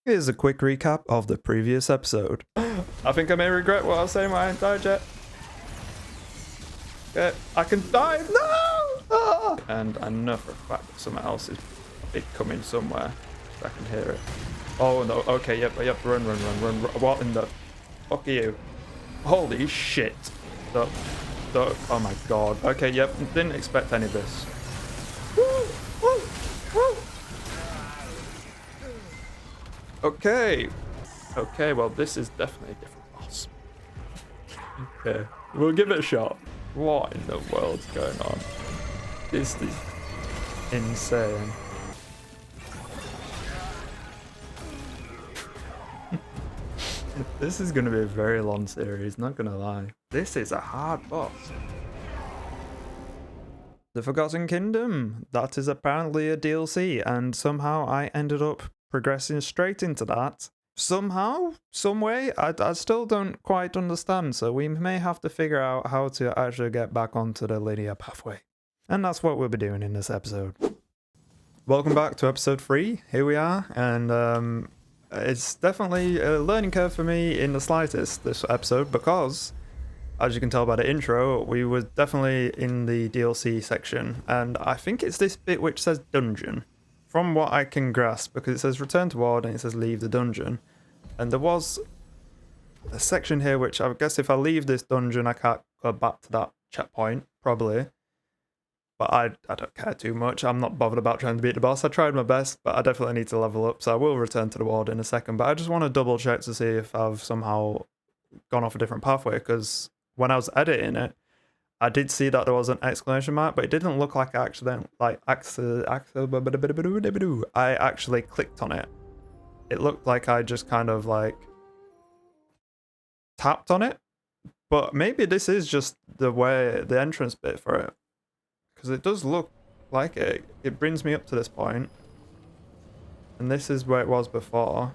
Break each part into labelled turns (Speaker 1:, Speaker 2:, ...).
Speaker 1: Here's a quick recap of the previous episode. I think I may regret what I was saying when I died yet. Okay, I can dive! No! Ah! And I know for a fact that something else is coming somewhere. I can hear it. Oh no, okay, yep, run. What in the fuck are you? Holy shit. Oh my god. Okay, yep, didn't expect any of this. Woo! Okay, well this is definitely a different boss. Okay, we'll give it a shot. What in the world's going on? This is insane. This is going to be a very long series, not going to lie. This is a hard boss. The Forgotten Kingdom. That is apparently a DLC, and somehow I ended up progressing straight into that. Somehow, some way, I still don't quite understand, so we may have to figure out how to actually get back onto the linear pathway. And that's what we'll be doing in this episode. Welcome back to episode 3. Here we are, and it's definitely a learning curve for me in the slightest, this episode, because, as you can tell by the intro, we were definitely in the DLC section, and I think it's this bit which says dungeon, from what I can grasp, because it says return to Weald and it says leave the dungeon. And there was a section here which I guess if I leave this dungeon I can't go back to that checkpoint, probably. But I don't care too much. I'm not bothered about trying to beat the boss. I tried my best, but I definitely need to level up, so I will return to the Weald in a second. But I just want to double check to see if I've somehow gone off a different pathway, because when I was editing it, I did see that there was an exclamation mark, but it didn't look like I actually clicked on it. It looked like I just kind of like tapped on it, but maybe this is just the way, the entrance bit for it, because it does look like it. It brings me up to this point, and this is where it was before.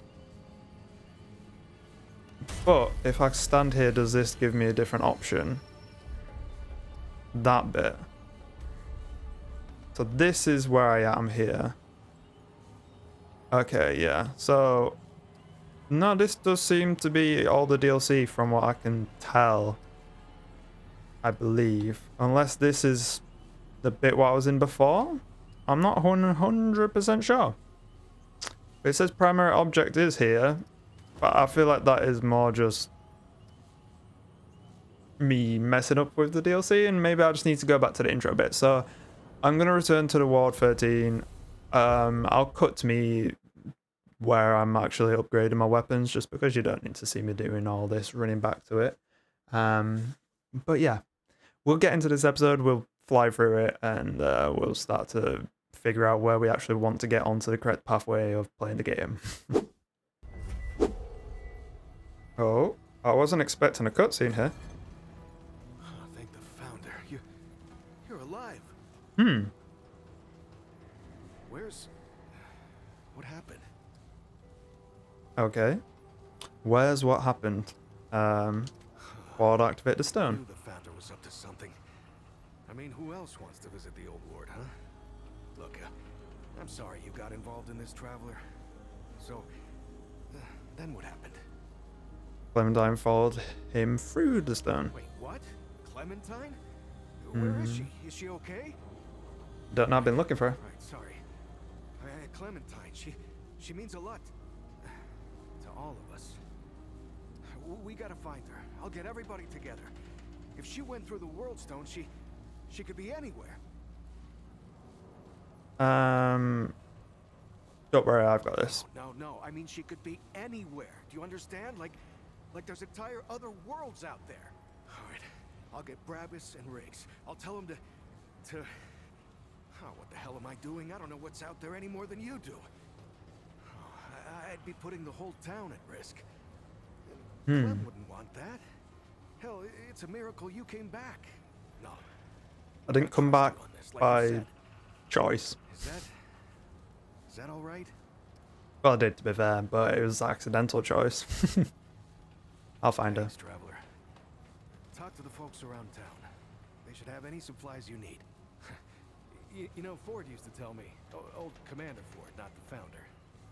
Speaker 1: But if I stand here, does this give me a different option? That bit. So this is where I am here. Okay, yeah. So no, this does seem to be all the DLC from what I can tell, I believe. Unless this is the bit what I was in before. I'm not 100% sure. It says primary object is here, but I feel like that is more just me messing up with the DLC, and maybe I just need to go back to the intro bit. So I'm going to return to the Weald 13. I'll cut to me where I'm actually upgrading my weapons, just because you don't need to see me doing all this running back to it. But yeah, we'll get into this episode, we'll fly through it, and we'll start to figure out where we actually want to get onto the correct pathway of playing the game. Oh, I wasn't expecting a cutscene here.
Speaker 2: Thank the founder. You're alive. What happened?
Speaker 1: Okay. Where's what happened? Weald activate the
Speaker 2: I
Speaker 1: stone.
Speaker 2: knew the founder was up to something. I mean, who else wants to visit the old lord, huh? Look, I'm sorry you got involved in this, Traveler. So, then what happened?
Speaker 1: Clementine followed him through the stone.
Speaker 2: Wait, what? Clementine? Where is she? Is she okay?
Speaker 1: Don't know, I've been looking for her.
Speaker 2: Right, sorry. Clementine, she means a lot to all of us. We gotta find her. I'll get everybody together. If she went through the World Stone, she could be anywhere.
Speaker 1: Don't worry, I've got this.
Speaker 2: No. I mean, she could be anywhere. Do you understand? Like there's entire other worlds out there. All right. I'll get Brabus and Riggs. I'll tell them to... Oh, what the hell am I doing? I don't know what's out there any more than you do. Oh, I'd be putting the whole town at risk. Clem wouldn't want that. Hell, it's a miracle you came back. No.
Speaker 1: I didn't come back by choice.
Speaker 2: Is that all right?
Speaker 1: Well, I did, to be fair, but it was an accidental choice. I'll find her.
Speaker 2: Traveler. Talk to the folks around town. They should have any supplies you need. You know, Ford used to tell me, old Commander Ford, not the founder,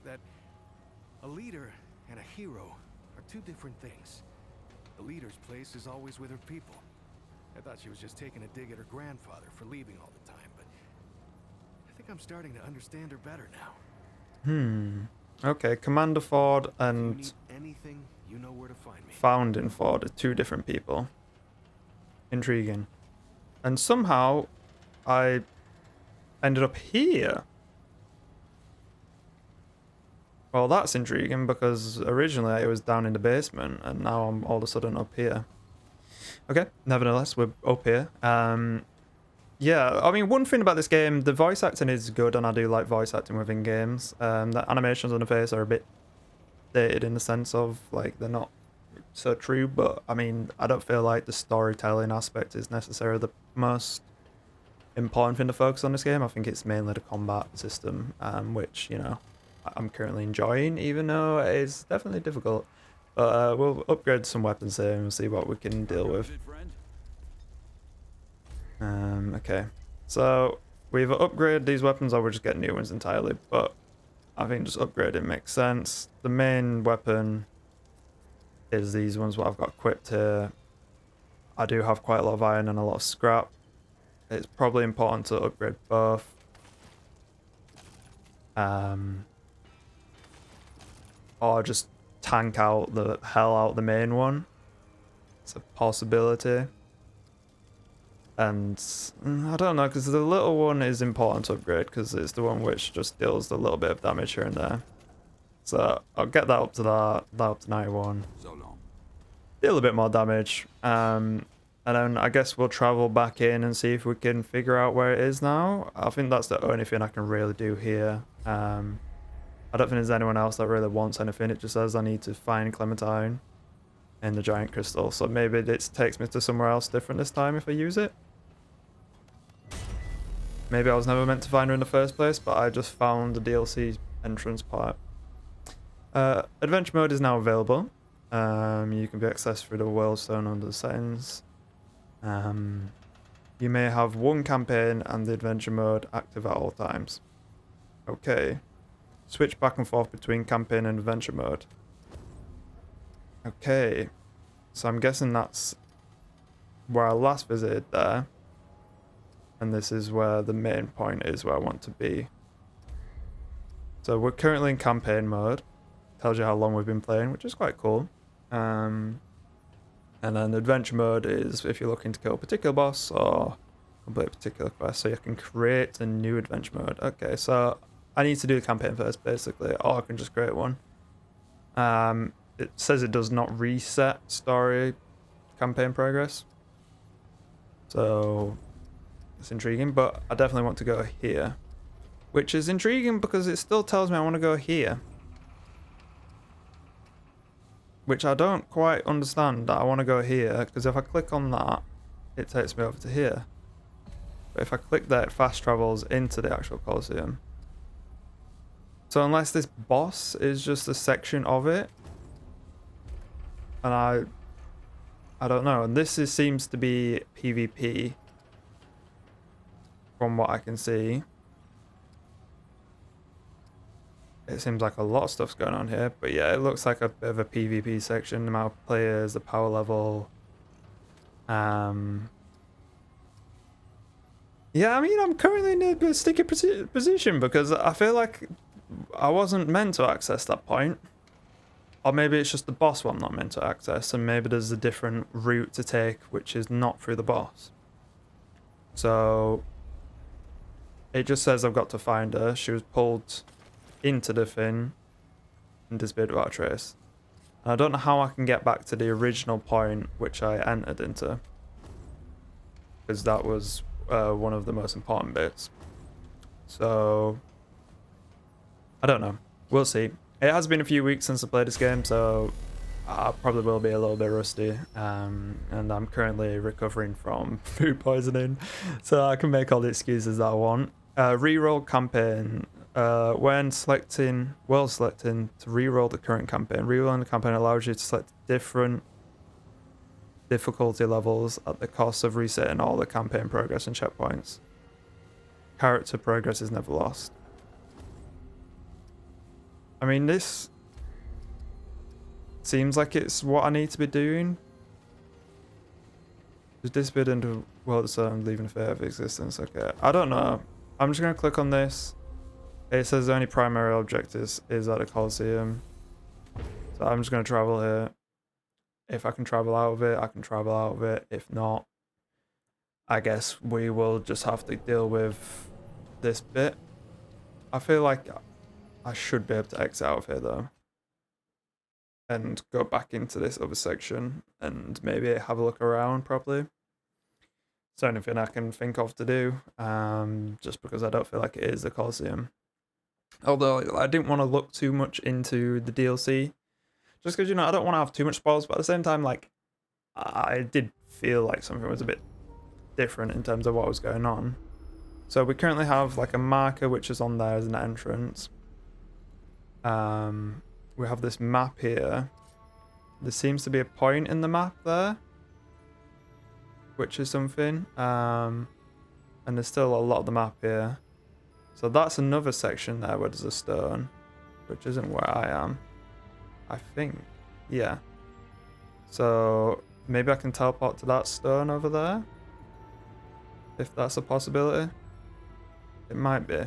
Speaker 2: that A leader and a hero are two different things. The leader's place is always with her people. I thought she was just taking a dig at her grandfather for leaving all the time, but I think I'm starting to understand her better now.
Speaker 1: Okay, Commander Ford
Speaker 2: If you
Speaker 1: and
Speaker 2: need anything, you know where to find me.
Speaker 1: Founding Ford are two different people. Intriguing. And somehow I ended up here. Well, that's intriguing because originally it was down in the basement and now I'm all of a sudden up here. Okay, nevertheless, we're up here. Yeah, I mean, one thing about this game, the voice acting is good and I do like voice acting within games. The animations on the face are a bit dated in the sense of, like, they're not so true, but I mean, I don't feel like the storytelling aspect is necessarily the most important thing to focus on this game. I think it's mainly the combat system, which, you know, I'm currently enjoying, even though it's definitely difficult. But we'll upgrade some weapons here and we'll see what we can deal with. Okay, so we either upgrade these weapons or we'll just get new ones entirely, but I think just upgrading makes sense. The main weapon is these ones what I've got equipped here. I do have quite a lot of iron and a lot of scrap. It's probably important to upgrade both. Or just tank out the hell out the main one. It's a possibility. And I don't know, because the little one is important to upgrade because it's the one which just deals a little bit of damage here and there. So I'll get that up to that up to 91.
Speaker 3: So long.
Speaker 1: Deal a bit more damage. And then I guess we'll travel back in and see if we can figure out where it is now. I think that's the only thing I can really do here. I don't think there's anyone else that really wants anything. It just says I need to find Clementine in the giant crystal. So maybe it takes me to somewhere else different this time if I use it. Maybe I was never meant to find her in the first place, but I just found the DLC entrance part. Adventure mode is now available. You can be accessed through the world zone under the settings. You may have one campaign and the adventure mode active at all times. Okay. Switch back and forth between campaign and adventure mode. Okay. So I'm guessing that's where I last visited there. And this is where the main point is where I want to be. So we're currently in campaign mode. Tells you how long we've been playing, which is quite cool. And then adventure mode is if you're looking to kill a particular boss or complete a particular quest. So you can create a new adventure mode. Okay, so I need to do the campaign first, basically, or I can just create one. It says it does not reset story campaign progress. So it's intriguing, but I definitely want to go here. Which is intriguing because it still tells me I want to go here. Which I don't quite understand that I want to go here, because if I click on that, it takes me over to here. But if I click there, it fast travels into the actual Colosseum. So unless this boss is just a section of it, and I don't know, and this seems to be PvP from what I can see. It seems like a lot of stuff's going on here, but yeah, it looks like a bit of a PvP section. The amount of players, the power level. Yeah, I mean, I'm currently in a sticky position because I feel like I wasn't meant to access that point. Or maybe it's just the boss one I'm not meant to access, and maybe there's a different route to take which is not through the boss. So it just says I've got to find her. She was pulled into the thing and disappeared without a trace. And I don't know how I can get back to the original point which I entered into, because that was one of the most important bits. So I don't know. We'll see. It has been a few weeks since I played this game, so I probably will be a little bit rusty. And I'm currently recovering from food poisoning, so I can make all the excuses that I want. Reroll campaign. When selecting, selecting to reroll the current campaign. Rerolling the campaign allows you to select different difficulty levels at the cost of resetting all the campaign progress and checkpoints. Character progress is never lost. I mean, this Seems like it's what I need to be doing. Just disappeared into world so I'm leaving a fear of existence. Okay, I don't know. I'm just gonna click on this. It says the only primary object is at the Colosseum. So I'm just gonna travel here. If I can travel out of it, I can travel out of it. If not, I guess we will just have to deal with this bit. I feel like I should be able to exit out of here though. And go back into this other section and maybe have a look around properly. It's the only thing I can think of to do, just because I don't feel like it is the Colosseum. Although I didn't want to look too much into the DLC, just because, you know, I don't want to have too much spoils, but at the same time, like, I did feel like something was a bit different in terms of what was going on. So we currently have like a marker which is on there as an entrance. We have this map here. There seems to be a point in the map there, which is something. And there's still a lot of the map here. So that's another section there where there's a stone, which isn't where I am, I think. Yeah. So maybe I can teleport to that stone over there, if that's a possibility. It might be.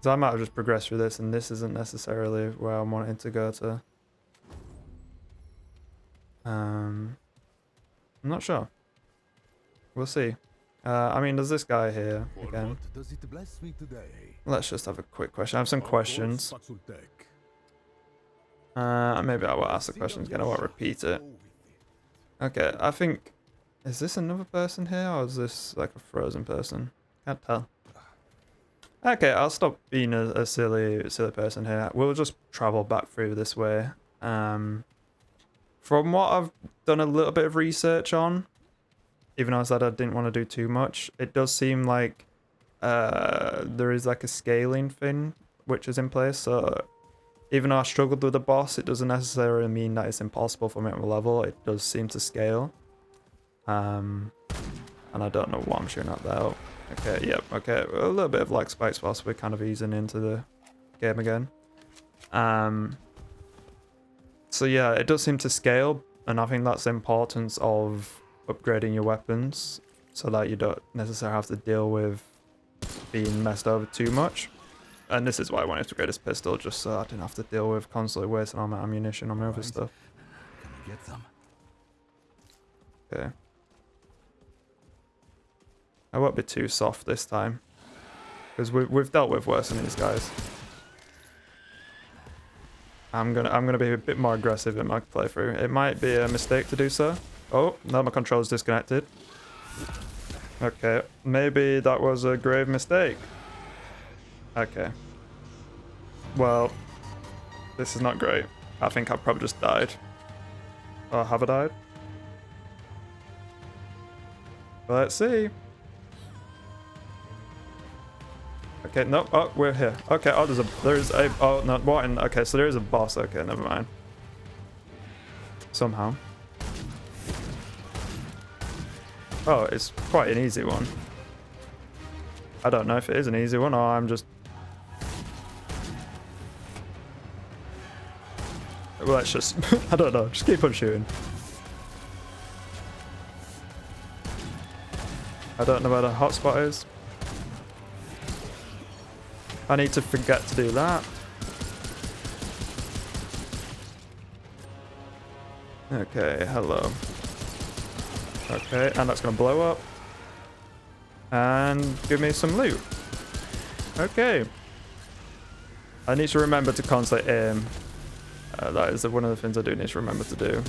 Speaker 1: So I might have just progressed through this, and this isn't necessarily where I'm wanting to go to. I'm not sure. We'll see. I mean, there's this guy here again.
Speaker 2: Does it bless me today?
Speaker 1: Let's just have a quick question. I have some questions. Maybe I will ask the questions again. I won't repeat it. Okay, I think... Is this another person here, or is this like a frozen person? Can't tell. Okay, I'll stop being a silly person here. We'll just travel back through this way. From what I've done a little bit of research on, even though I said I didn't want to do too much, it does seem like there is like a scaling thing which is in place. So even though I struggled with the boss, it doesn't necessarily mean that it's impossible for me to level. It does seem to scale. And I don't know what I'm shooting at there. Okay, yep, okay. A little bit of like spikes whilst we're kind of easing into the game again. So yeah, it does seem to scale, and I think that's the importance of upgrading your weapons so that you don't necessarily have to deal with being messed over too much. And this is why I wanted to upgrade this pistol, just so I didn't have to deal with constantly wasting all my ammunition on my other stuff.
Speaker 2: Can I get some?
Speaker 1: Okay. I won't be too soft this time, because we've dealt with worse than these guys. I'm gonna be a bit more aggressive in my playthrough. It might be a mistake to do so. Oh, now my control's disconnected. Okay, maybe that was a grave mistake. Okay. Well, this is not great. I think I've probably just died. Or have I died? Let's see. Okay, no, oh, we're here. Okay, oh, there's a, oh, no, what in, okay, so there is a boss. Okay, never mind. Somehow. Oh, it's quite an easy one. I don't know if it is an easy one, or I'm just... Well, let's just, I don't know, just keep on shooting. I don't know where the hotspot is. I need to forget to do that. Okay, hello. Okay, and that's gonna blow up. And give me some loot. Okay. I need to remember to constantly aim. That is one of the things I do need to remember to do.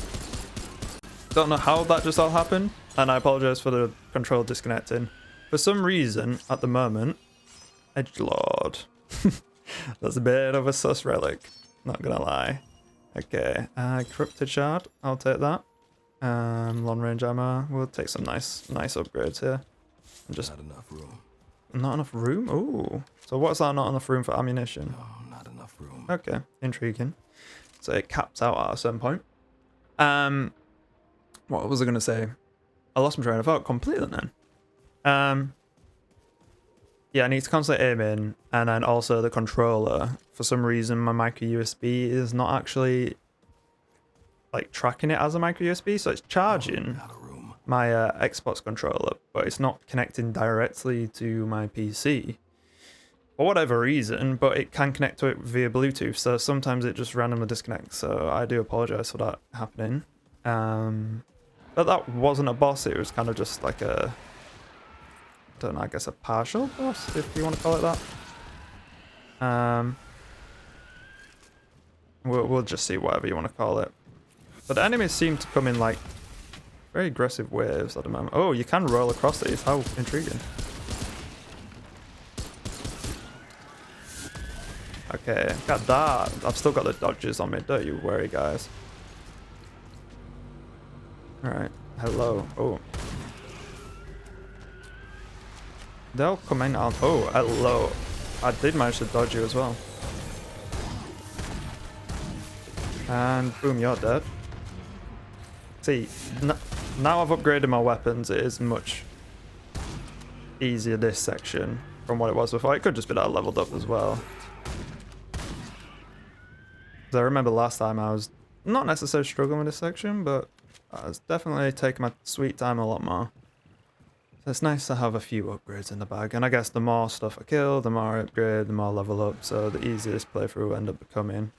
Speaker 1: Don't know how that just all happened, and I apologize for the control disconnecting. For some reason, at the moment, Edgelord. That's a bit of a sus relic, not gonna lie. Okay, corrupted shard, I'll take that. Long range ammo, we'll take some nice upgrades here. And just
Speaker 2: Not enough room.
Speaker 1: Not enough room? Ooh. So what's that, not enough room for ammunition?
Speaker 2: No, not enough room.
Speaker 1: Okay, intriguing. So it caps out at a certain point. What was I gonna say? I lost my train of thought completely then. Yeah, I need to constantly aim in, and then also the controller. For some reason, my micro USB is not actually like tracking it as a micro USB, so it's charging my Xbox controller, but it's not connecting directly to my PC for whatever reason, but it can connect to it via Bluetooth, so sometimes it just randomly disconnects, so I do apologize for that happening. But that wasn't a boss, it was kind of just like a, I don't know, I guess a partial boss, if you want to call it that. We'll just see whatever you want to call it. But the enemies seem to come in like very aggressive waves at the moment. Oh, you can roll across these. How intriguing. Okay, got that. I've still got the dodges on me. Don't you worry, guys. Alright. Hello. Oh. They'll come in on. Oh, hello. I did manage to dodge you as well. And boom, you're dead. See, now I've upgraded my weapons, it is much easier this section from what it was before. It could just be that I leveled up as well. I remember last time I was not necessarily struggling with this section, but I was definitely taking my sweet time a lot more. So it's nice to have a few upgrades in the bag, and I guess the more stuff I kill, the more I upgrade, the more I level up, so the easier this playthrough will end up becoming.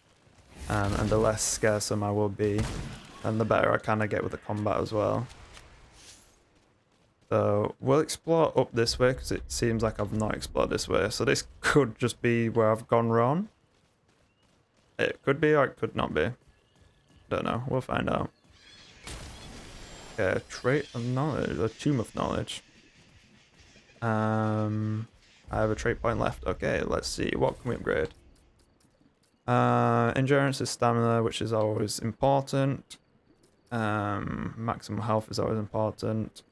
Speaker 1: And the less scarce I will be, and the better I kind of get with the combat as well. So we'll explore up this way, because it seems like I've not explored this way, so this could just be where I've gone wrong. It could be or it could not be. Don't know, we'll find out. Okay, trait of knowledge, a tomb of knowledge. I have a trait point left. Okay, let's see, what can we upgrade? Endurance is stamina, which is always important. Maximum health is always important.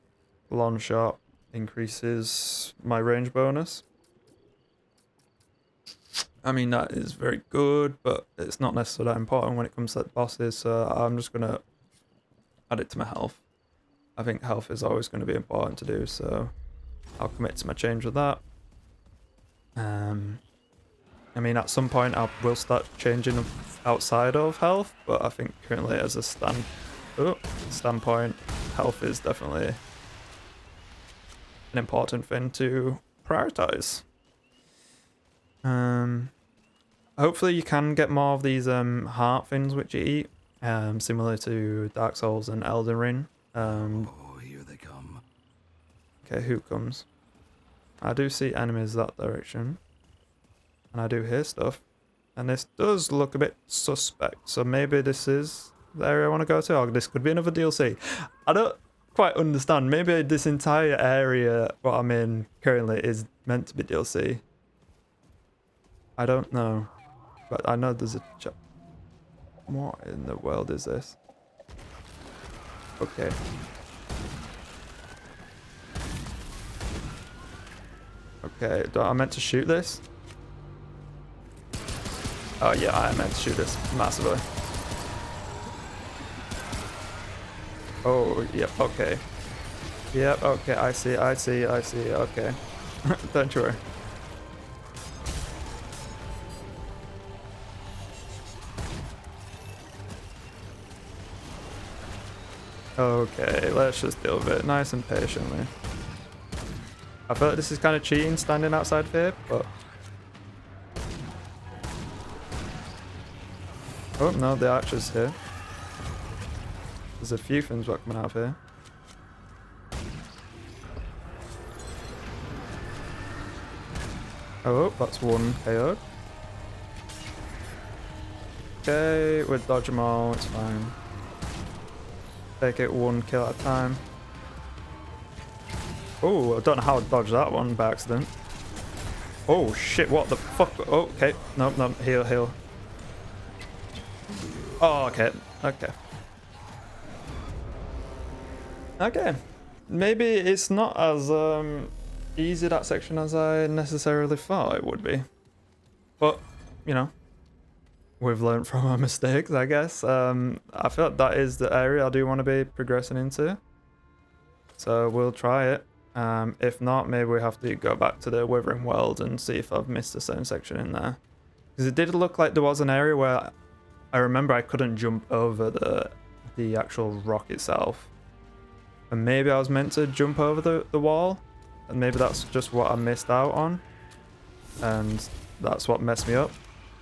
Speaker 1: Long shot increases my range bonus. I mean, that is very good, but it's not necessarily that important when it comes to bosses, so I'm just going to add it to my health. I think health is always going to be important to do, so I'll commit to my change with that. I mean, at some point I will start changing outside of health, but I think currently as a standpoint, health is definitely an important thing to prioritize. Hopefully you can get more of these heart things which you eat, similar to Dark Souls and Elden Ring.
Speaker 2: Oh, here they come.
Speaker 1: Okay, who comes? I do see enemies that direction. And I do hear stuff. And this does look a bit suspect. So maybe this is the area I want to go to. Or this could be another DLC. I don't quite understand. Maybe this entire area what I'm in currently is meant to be DLC. I don't know. But I know there's a... What in the world is this? Okay. Okay, do I meant to shoot this? Oh yeah, I meant to shoot this massively. Oh, yep, okay. Yep, okay, I see, okay. Don't you worry. Okay, let's just deal with it nice and patiently. I feel like this is kind of cheating standing outside here, but... Oh no, the archer's here. There's a few things coming out of here. Oh, that's one KO'd. Okay, we'll dodge them all, it's fine. Take it one kill at a time. Oh, I don't know how I dodged that one by accident. Oh shit, what the fuck? Oh, okay, no, heal. Oh, okay. Okay. Maybe it's not as easy that section as I necessarily thought it would be. But, you know, we've learned from our mistakes, I guess. I feel like that is the area I do want to be progressing into. So we'll try it. If not, maybe we have to go back to the Withering Weald and see if I've missed a certain section in there. Because it did look like there was an area where I remember I couldn't jump over the the actual rock itself. And maybe I was meant to jump over the wall, and maybe that's just what I missed out on, and that's what messed me up.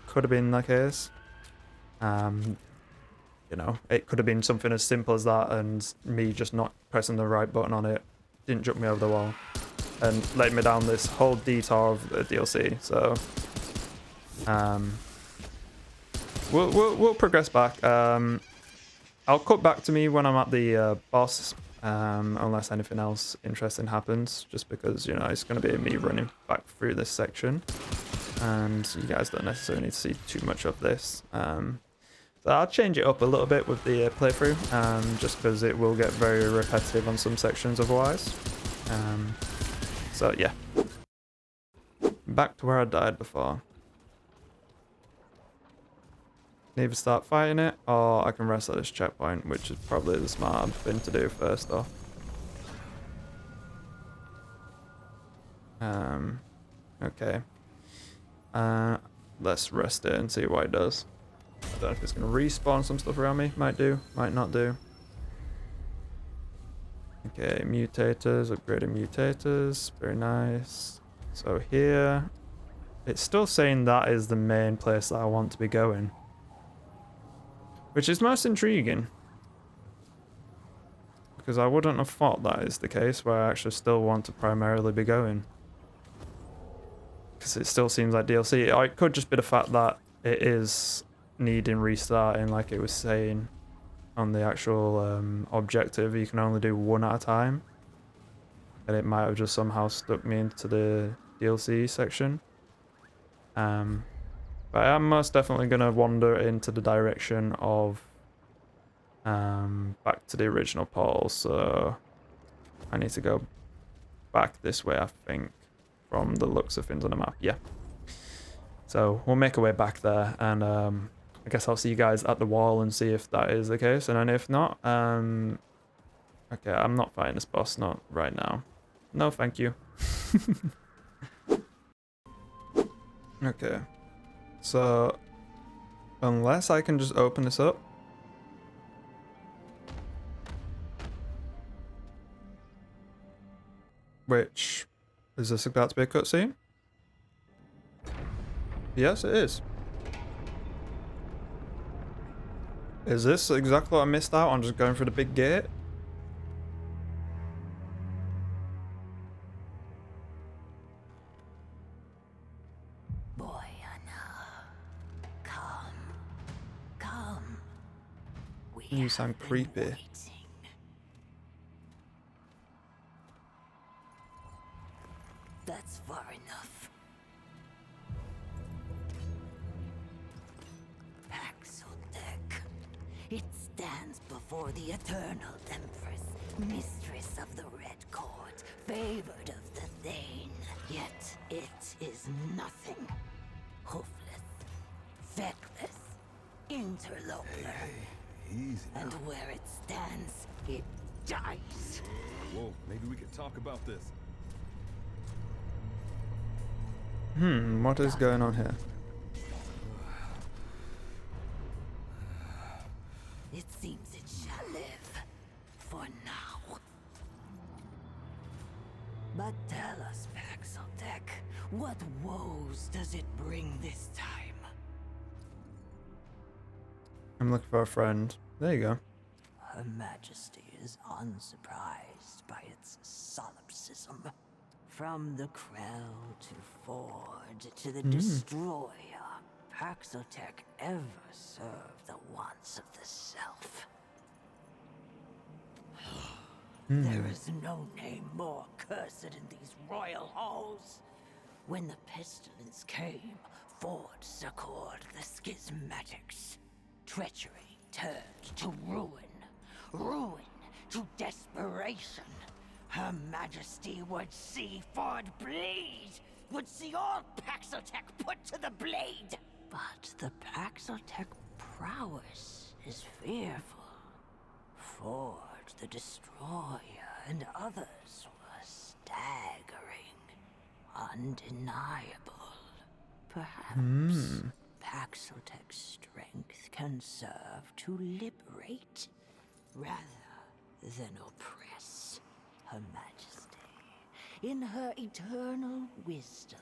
Speaker 1: Could have been the case. You know, it could have been something as simple as that, and me just not pressing the right button on it didn't jump me over the wall and led me down this whole detour of the DLC. So we'll progress back. I'll cut back to me when I'm at the boss, unless anything else interesting happens, just because, you know, it's going to be me running back through this section, and you guys don't necessarily need to see too much of this. So I'll change it up a little bit with the playthrough, just because it will get very repetitive on some sections otherwise. So yeah, back to where I died before. Either start fighting it, or I can rest at this checkpoint, which is probably the smart thing to do first off. Okay. Let's rest it and see what it does. I don't know if it's going to respawn some stuff around me. Might do, might not do. Okay, mutators, upgraded mutators. Very nice. So here, it's still saying that is the main place that I want to be going, which is most intriguing, because I wouldn't have thought that is the case where I actually still want to primarily be going, because it still seems like DLC. Or it could just be the fact that it is needing restarting, like it was saying on the actual objective. You can only do one at a time, and it might have just somehow stuck me into the DLC section. But I'm most definitely going to wander into the direction of back to the original portal, so I need to go back this way, I think, from the looks of things on the map. Yeah. So we'll make our way back there, and I guess I'll see you guys at the wall and see if that is the case, and then if not, okay, I'm not fighting this boss, not right now. No, thank you. Okay. So, unless I can just open this up. Which, is this about to be a cutscene? Yes, it is. Is this exactly what I missed out on, just going through the big gate? You sound creepy.
Speaker 3: That's far enough. Paxotech. It stands before the eternal Empress, mistress of the Red Court, favored of the Thane. Yet it is nothing. Hoofless, feckless, interloper.
Speaker 4: Hey. Easy now.
Speaker 3: And where it stands, it dies.
Speaker 4: Whoa, maybe we could talk about this.
Speaker 1: What is going on here?
Speaker 3: It seems it shall live. For now. But tell us, Paxotech, what woes does it bring this time?
Speaker 1: I'm looking for a friend. There you go.
Speaker 3: Her Majesty is unsurprised by its solipsism. From the Krell to Ford to the Destroyer, Paxotech ever served the wants of the self. There is no name more cursed in these royal halls. When the pestilence came, Ford succored the schismatics. Treachery turned to ruin. Ruin to desperation. Her Majesty would see Ford bleed. Would see all Paxotech put to the blade. But the Paxotech prowess is fearful. Ford, the Destroyer, and others were staggering. Undeniable. Perhaps Paxotech's strength can serve to liberate rather than oppress. Her Majesty, in her eternal wisdom,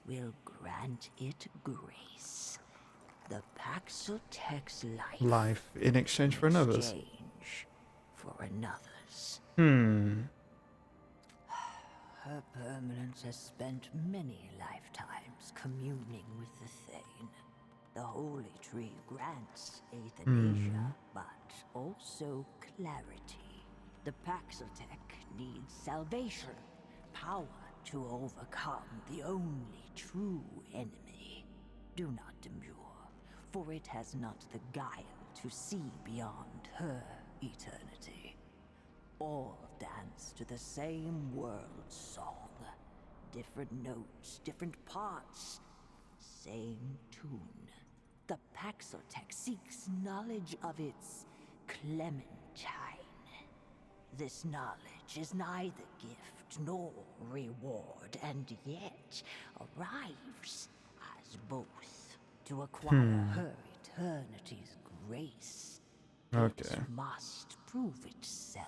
Speaker 3: will grant it grace. The Paxotech's
Speaker 1: Life in exchange for another's.
Speaker 3: exchange for another's. Her permanence has spent many lifetimes communing with the Thane. The Holy Tree grants euthanasia, but also clarity. The Paxotech needs salvation, power to overcome the only true enemy. Do not demur, for it has not the guile to see beyond her eternity. All dance to the same world song. Different notes, different parts, same tune. The Paxotech seeks knowledge of its Clementine. This knowledge is neither gift nor reward, and yet arrives as both to acquire her eternity's grace.
Speaker 1: Okay.
Speaker 3: It must prove itself,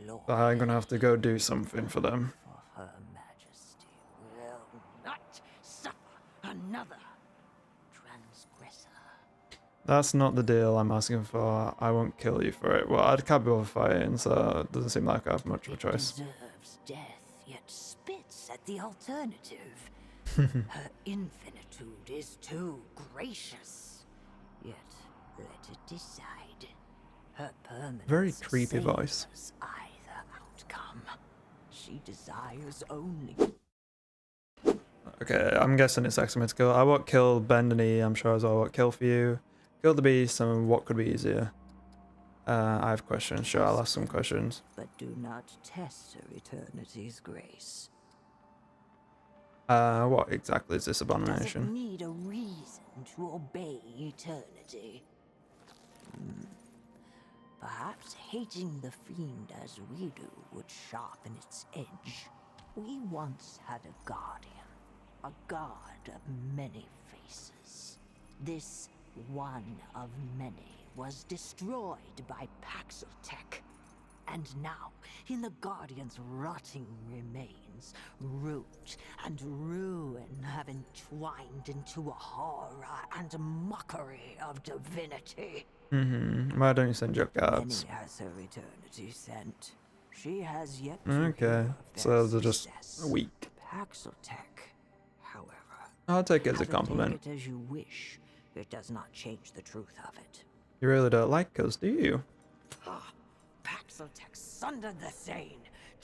Speaker 3: Lord.
Speaker 1: So I'm gonna have to go do something for them.
Speaker 3: For her Majesty will not suffer another transgressor.
Speaker 1: That's not the deal I'm asking for. I won't kill you for it. Well, I can't be fighting, so it doesn't seem like I have much of a choice.
Speaker 3: Deserves death, yet spits at the alternative. Her infinitude is too gracious, yet let it decide. Her permanence
Speaker 1: Very creepy voice.
Speaker 3: savors either outcome. She desires only.
Speaker 1: Okay, I'm guessing it's excellent to kill. I won't kill Bendany, I'm sure as well. I won't kill for you. Kill the beast, and what could be easier? I have questions. Sure, I'll ask some questions.
Speaker 3: But do not test her eternity's grace.
Speaker 1: What exactly is this
Speaker 3: Does it
Speaker 1: abomination?
Speaker 3: need a reason to obey eternity? Perhaps hating the fiend as we do would sharpen its edge. We once had a guardian, a god of many faces. This one of many was destroyed by Paxotech. And now, in the Guardian's rotting remains, root and ruin have entwined into a horror and mockery of divinity.
Speaker 1: Why don't you send your guards?
Speaker 3: Many has her eternity sent. She has yet to
Speaker 1: Okay,
Speaker 3: hear of
Speaker 1: so
Speaker 3: their
Speaker 1: they're just
Speaker 3: success.
Speaker 1: weak.
Speaker 3: Paxotech, however,
Speaker 1: I'll take it as a
Speaker 3: have
Speaker 1: compliment.
Speaker 3: take it as you wish. It does not change the truth of it.
Speaker 1: You really don't like us, do you?
Speaker 3: Paxotech sundered the sane,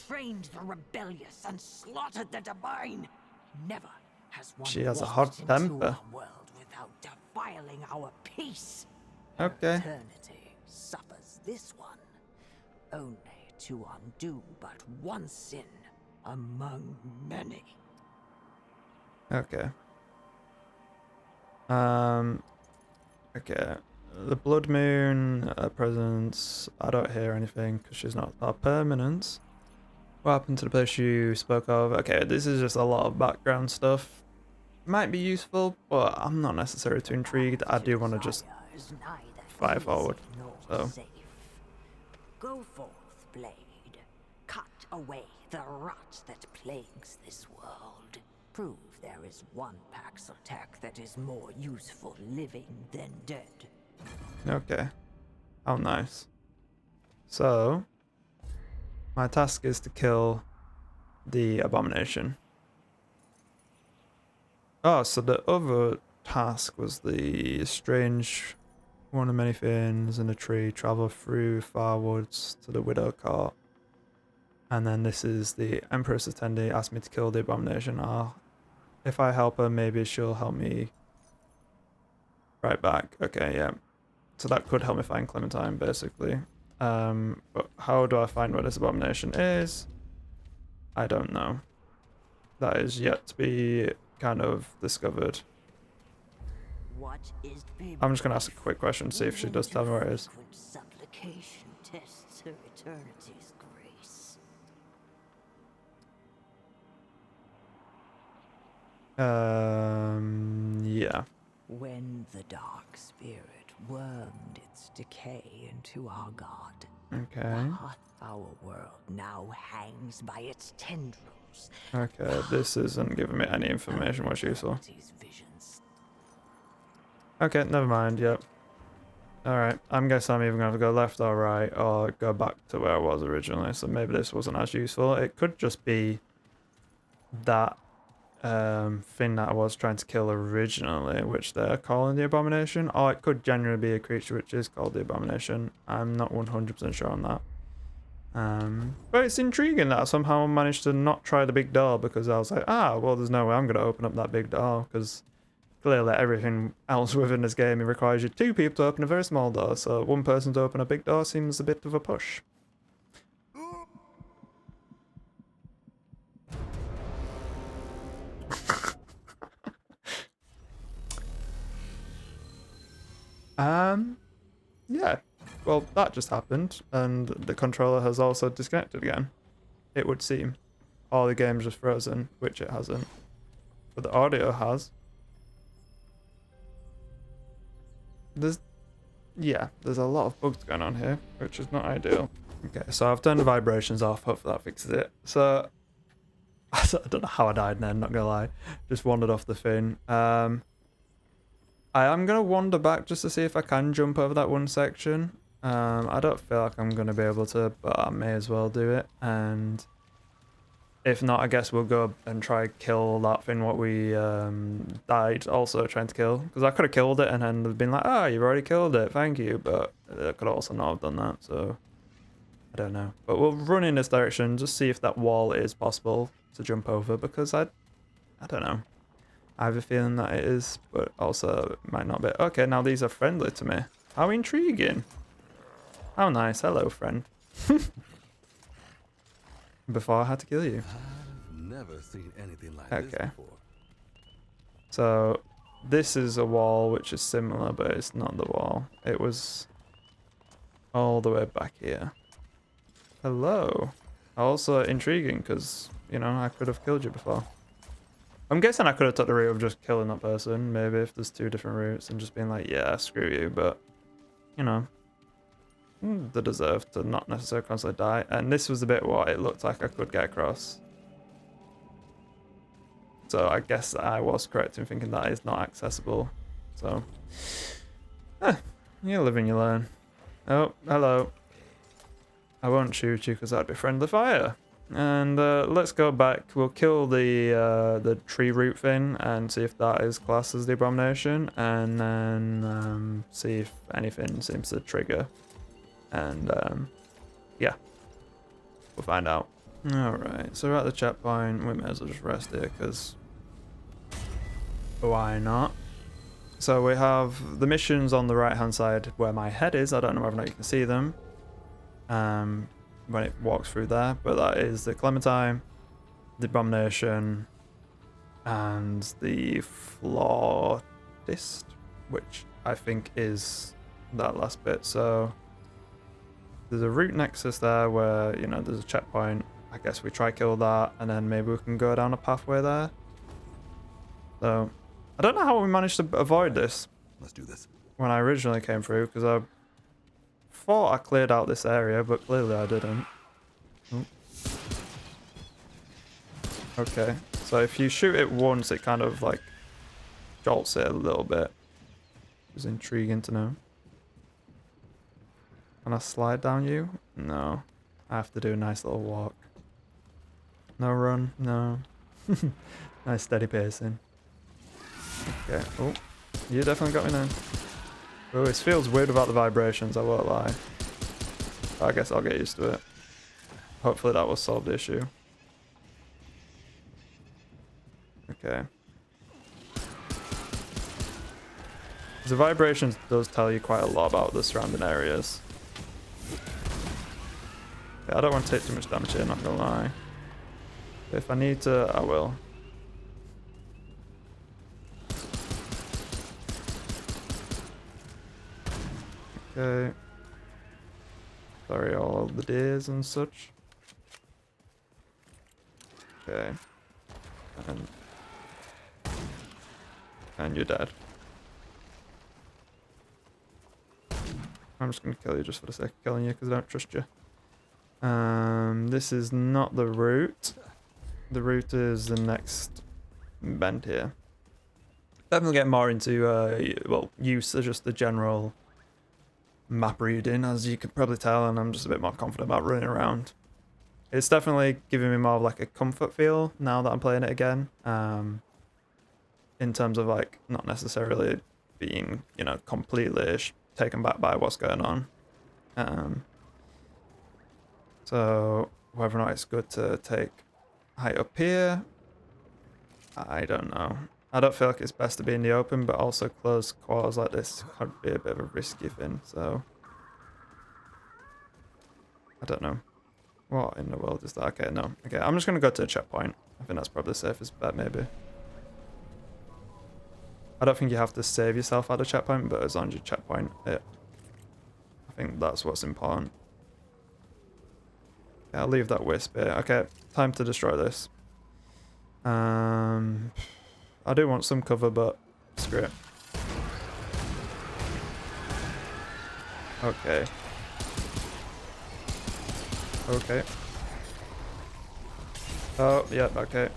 Speaker 3: trained the rebellious, and slaughtered the divine. Never has one
Speaker 1: She has a
Speaker 3: walked
Speaker 1: hot
Speaker 3: into
Speaker 1: temper.
Speaker 3: our world without defiling our peace.
Speaker 1: Okay.
Speaker 3: Eternity suffers this one, only to undo but one sin among many.
Speaker 1: Okay. Okay. The Blood Moon presence. I don't hear anything because she's not our permanence. What happened to the place you spoke of? Okay, this is just a lot of background stuff. Might be useful, but I'm not necessarily too intrigued. I do want to just fight forward. So.
Speaker 3: Go forth, blade. Cut away the rot that plagues this world. Prove there is one Paxotech that is more useful living than dead.
Speaker 1: Okay. How nice. So, my task is to kill the abomination. Oh, so the other task was the strange one of many things in the tree, travel through far woods to the widow court. And then this is the Empress attendee asked me to kill the abomination. If I help her, maybe she'll help me right back. Okay, yeah. So that could help me find Clementine, basically. But how do I find where this abomination is? I don't know. That is yet to be kind of discovered. I'm just gonna ask a quick question, see if she does tell me where it is.
Speaker 3: Supplication tests her eternity's grace.
Speaker 1: Yeah.
Speaker 3: When the dark spirit wormed its decay into our god,
Speaker 1: Okay.
Speaker 3: Half our world now hangs by its tendrils.
Speaker 1: Okay, this isn't giving me any information what's useful.
Speaker 3: These visions.
Speaker 1: Okay, never mind, yep. Alright, I'm guessing I'm either going to have to go left or right, or go back to where I was originally, so maybe this wasn't as useful. It could just be that thing that I was trying to kill originally, which they're calling the Abomination, or it could genuinely be a creature which is called the Abomination. I'm not 100% sure on that. But it's intriguing that I somehow managed to not try the big door, because I was like, well, there's no way I'm going to open up that big door, because clearly everything else within this game it requires you 2 people to open a very small door, so 1 person to open a big door seems a bit of a push. Yeah. Well, that just happened, and the controller has also disconnected again. It would seem. Or the game's just frozen, which it hasn't. But the audio has. There's a lot of bugs going on here, which is not ideal. Okay, so I've turned the vibrations off, hopefully that fixes it. So, I don't know how I died then, not gonna lie. Just wandered off the thing. I am going to wander back just to see if I can jump over that one section. I don't feel like I'm going to be able to, but I may as well do it. And if not, I guess we'll go and try kill that thing what we died also trying to kill. Because I could have killed it and then been like, you've already killed it, thank you. But I could also not have done that, so I don't know. But we'll run in this direction, just see if that wall is possible to jump over, because I don't know. I have a feeling that it is, but also it might not be. Okay, now these are friendly to me. How intriguing. How nice. Hello, friend. Before I had to kill you.
Speaker 4: I've never seen anything like this
Speaker 1: Okay.
Speaker 4: before.
Speaker 1: So, this is a wall which is similar, but it's not the wall. It was all the way back here. Hello. Also intriguing, because, you know, I could have killed you before. I'm guessing I could have took the route of just killing that person, maybe, if there's 2 different routes, and just being like, yeah, screw you, but, you know, they deserve to not necessarily constantly die. And this was the bit what it looked like I could get across. So I guess I was correct in thinking that is not accessible. So, you live and you learn. Oh, hello. I won't shoot you because that'd be friendly fire. And let's go back. We'll kill the tree root thing and see if that is classed as the Abomination, and then see if anything seems to trigger. And yeah, we'll find out. Alright, so we're at the checkpoint. We may as well just rest here, because why not? So we have the missions on the right hand side where my head is. I don't know whether or not you can see them when it walks through there, but that is the Clementine, the Abomination, and the Flautist, which I think is that last bit. So there's a root Nexus there where, you know, there's a checkpoint. I guess we try kill that, and then maybe we can go down a pathway there. So I don't know how we managed to avoid this.
Speaker 4: Let's do this.
Speaker 1: When I originally came through, because I thought I cleared out this area, but clearly I didn't. Oh. Okay, so if you shoot it once, it kind of like jolts it a little bit. It's intriguing to know. Can I slide down you? No. I have to do a nice little walk. No run, no. Nice steady pacing. Okay, oh, you definitely got me now. Oh, it feels weird about the vibrations, I won't lie. I guess I'll get used to it. Hopefully that will solve the issue. Okay. The vibrations does tell you quite a lot about the surrounding areas. Okay, I don't want to take too much damage here, not gonna lie. If I need to, I will. Okay. Sorry, all the days and such. Okay. And you're dead. I'm just going to kill you just for the sake of killing you because I don't trust you. This is not the route. The route is the next bend here. Definitely getting more into, well, use of just the general map reading, as you can probably tell, and I'm just a bit more confident about running around. It's definitely giving me more of like a comfort feel now that I'm playing it again. In terms of like not necessarily being, you know, completely taken back by what's going on. So whether or not it's good to take height up here, I don't know. I don't feel like it's best to be in the open, but also close quarters like this could be a bit of a risky thing, so I don't know. What in the world is that? Okay, no. Okay, I'm just gonna go to a checkpoint. I think that's probably the safest bet, maybe. I don't think you have to save yourself at a checkpoint, but as long as you checkpoint it, I think that's what's important. Yeah, I'll leave that wisp here. Okay, time to destroy this. I do want some cover, but screw it. Okay. Okay. Oh, yeah, okay.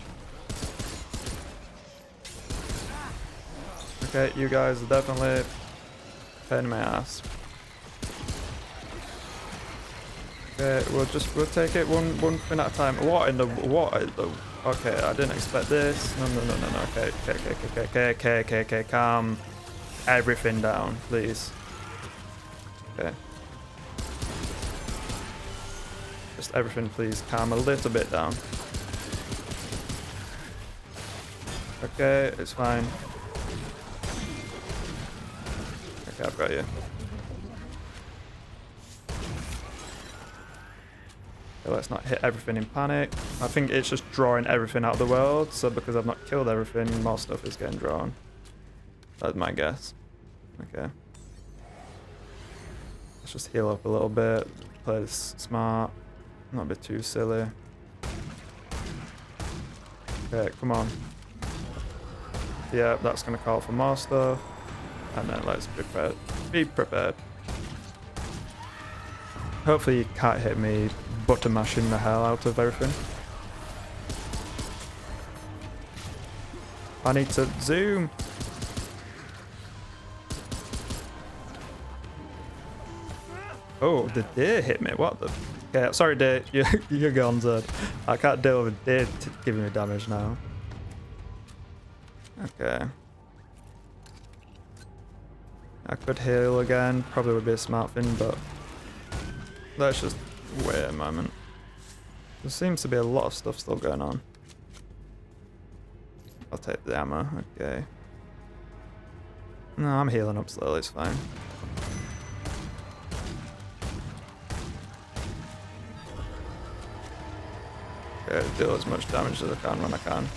Speaker 1: Okay, you guys are definitely pain in my ass. Okay, we'll take it one thing at a time. What in the okay, I didn't expect this. No. Okay, calm everything down, please. Okay. Just everything, please calm a little bit down. Okay, it's fine. Okay, I've got you. Okay, let's not hit everything in panic. I think it's just drawing everything out of the world, so because I've not killed everything, more stuff is getting drawn. That's my guess. Okay. Let's just heal up a little bit, play this smart, not be too silly. Okay, come on. Yeah, that's gonna call for more stuff. And then let's be prepared. Hopefully you can't hit me butter mashing the hell out of everything. I need to zoom. Oh, the deer hit me. What the? Okay, sorry, deer. You're gone, Zed. I can't deal with deer giving me damage now. Okay. I could heal again. Probably would be a smart thing, but let's just wait a moment. There seems to be a lot of stuff still going on. I'll take the ammo. Okay. No, I'm healing up slowly. It's fine. Okay, deal as much damage as I can when I can.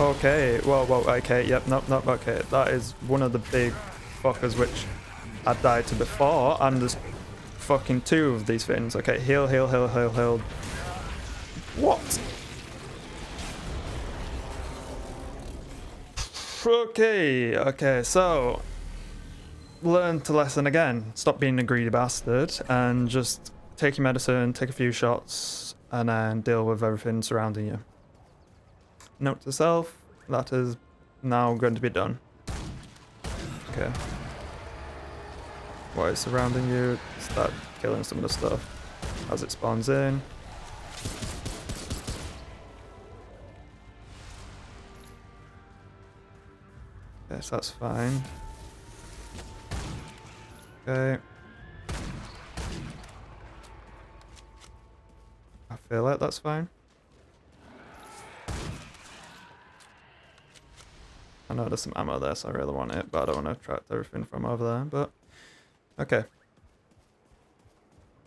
Speaker 1: Okay, whoa, okay, yep, nope, okay. That is one of the big fuckers which I died to before, and there's fucking two of these things. Okay, heal. What? Okay, so learn to lesson again. Stop being a greedy bastard and just take your medicine, take a few shots, and then deal with everything surrounding you. Note to self, that is now going to be done. Okay. What is surrounding you? Start killing some of the stuff as it spawns in. Yes, that's fine. Okay. I feel like that's fine. I know there's some ammo there, so I really want it, but I don't want to attract everything from over there, but okay.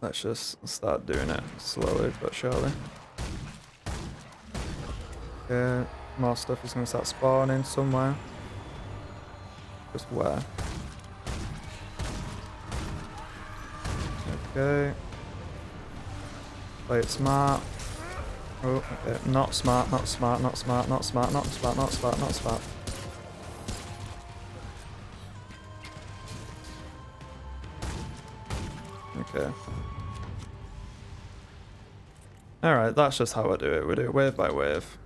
Speaker 1: Let's just start doing it slowly but surely. Okay, more stuff is going to start spawning somewhere. Just where? Okay. Play it smart. Oh, okay. Not smart. Okay. Alright, that's just how I do it. We do it wave by wave.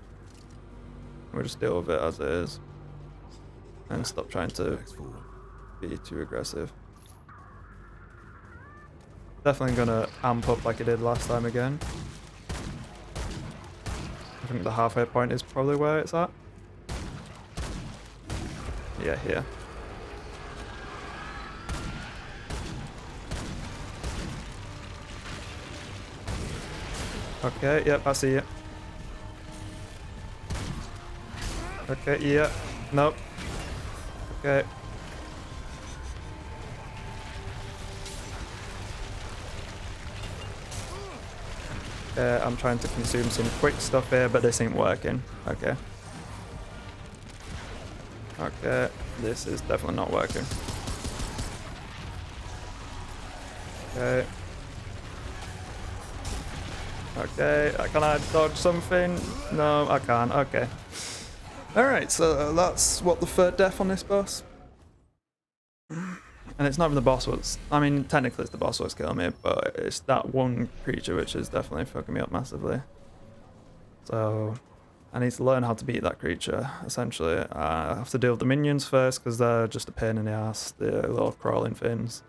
Speaker 1: We just deal with it as it is. And stop trying to be too aggressive. Definitely gonna amp up like I did last time again. I think the halfway point is probably where it's at. Yeah, here. Okay, yep, I see you. Okay, yeah. Nope. Okay. I'm trying to consume some quick stuff here, but this ain't working. Okay. Okay, this is definitely not working. Okay. Okay, can I dodge something? No, I can't. Okay. Alright, so that's what the third death on this boss. And it's not even the boss was. I mean, technically it's the boss was killing me, but it's that one creature which is definitely fucking me up massively. So I need to learn how to beat that creature, essentially. I have to deal with the minions first, because they're just a pain in the ass, the little crawling things.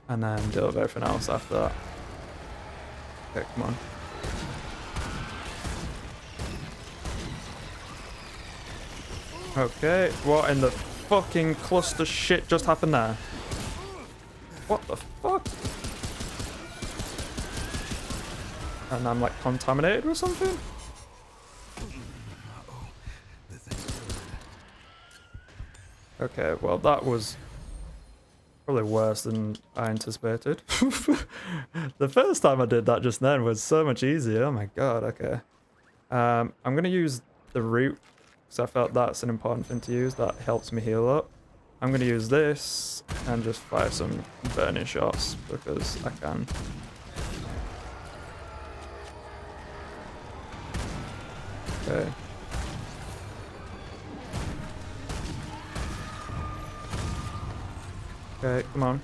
Speaker 1: And then deal with everything else after that. Okay, come on. Okay, what in the fucking cluster shit just happened there? What the fuck? And I'm like contaminated or something? Okay, well that was probably worse than I anticipated. The first time I did that just then was so much easier. Oh my god, okay. I'm gonna use the root, because I felt that's an important thing to use. That helps me heal up. I'm gonna use this and just fire some burning shots because I can. Okay. Okay, come on.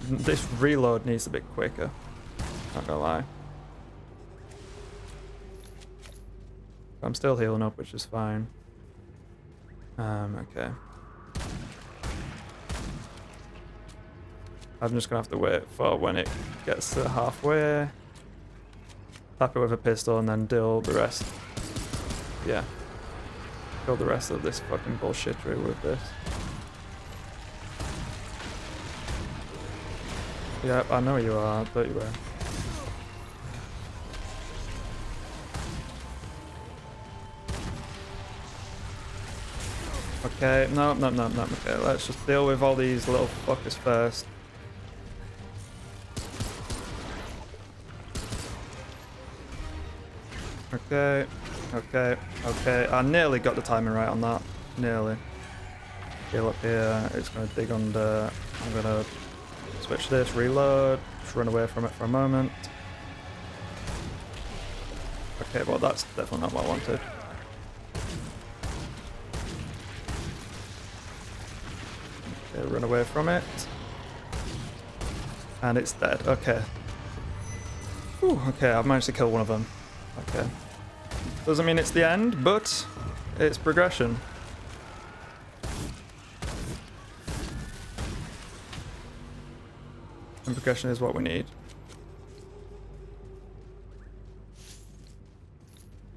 Speaker 1: This reload needs to be quicker. Not gonna lie. I'm still healing up, which is fine. Okay. I'm just gonna have to wait for when it gets to halfway. Tap it with a pistol and then deal the rest. Yeah. Kill the rest of this fucking bullshittery with this. Yep, I know you are. I thought you were. Okay, no. Okay, let's just deal with all these little fuckers first. Okay. I nearly got the timing right on that. Nearly. Heal up here. It's gonna dig under. I'm gonna switch this, reload, just run away from it for a moment. Okay, well that's definitely not what I wanted. Okay, run away from it. And it's dead, okay. Whew, okay, I've managed to kill one of them. Okay. Doesn't mean it's the end, but it's progression. And progression is what we need.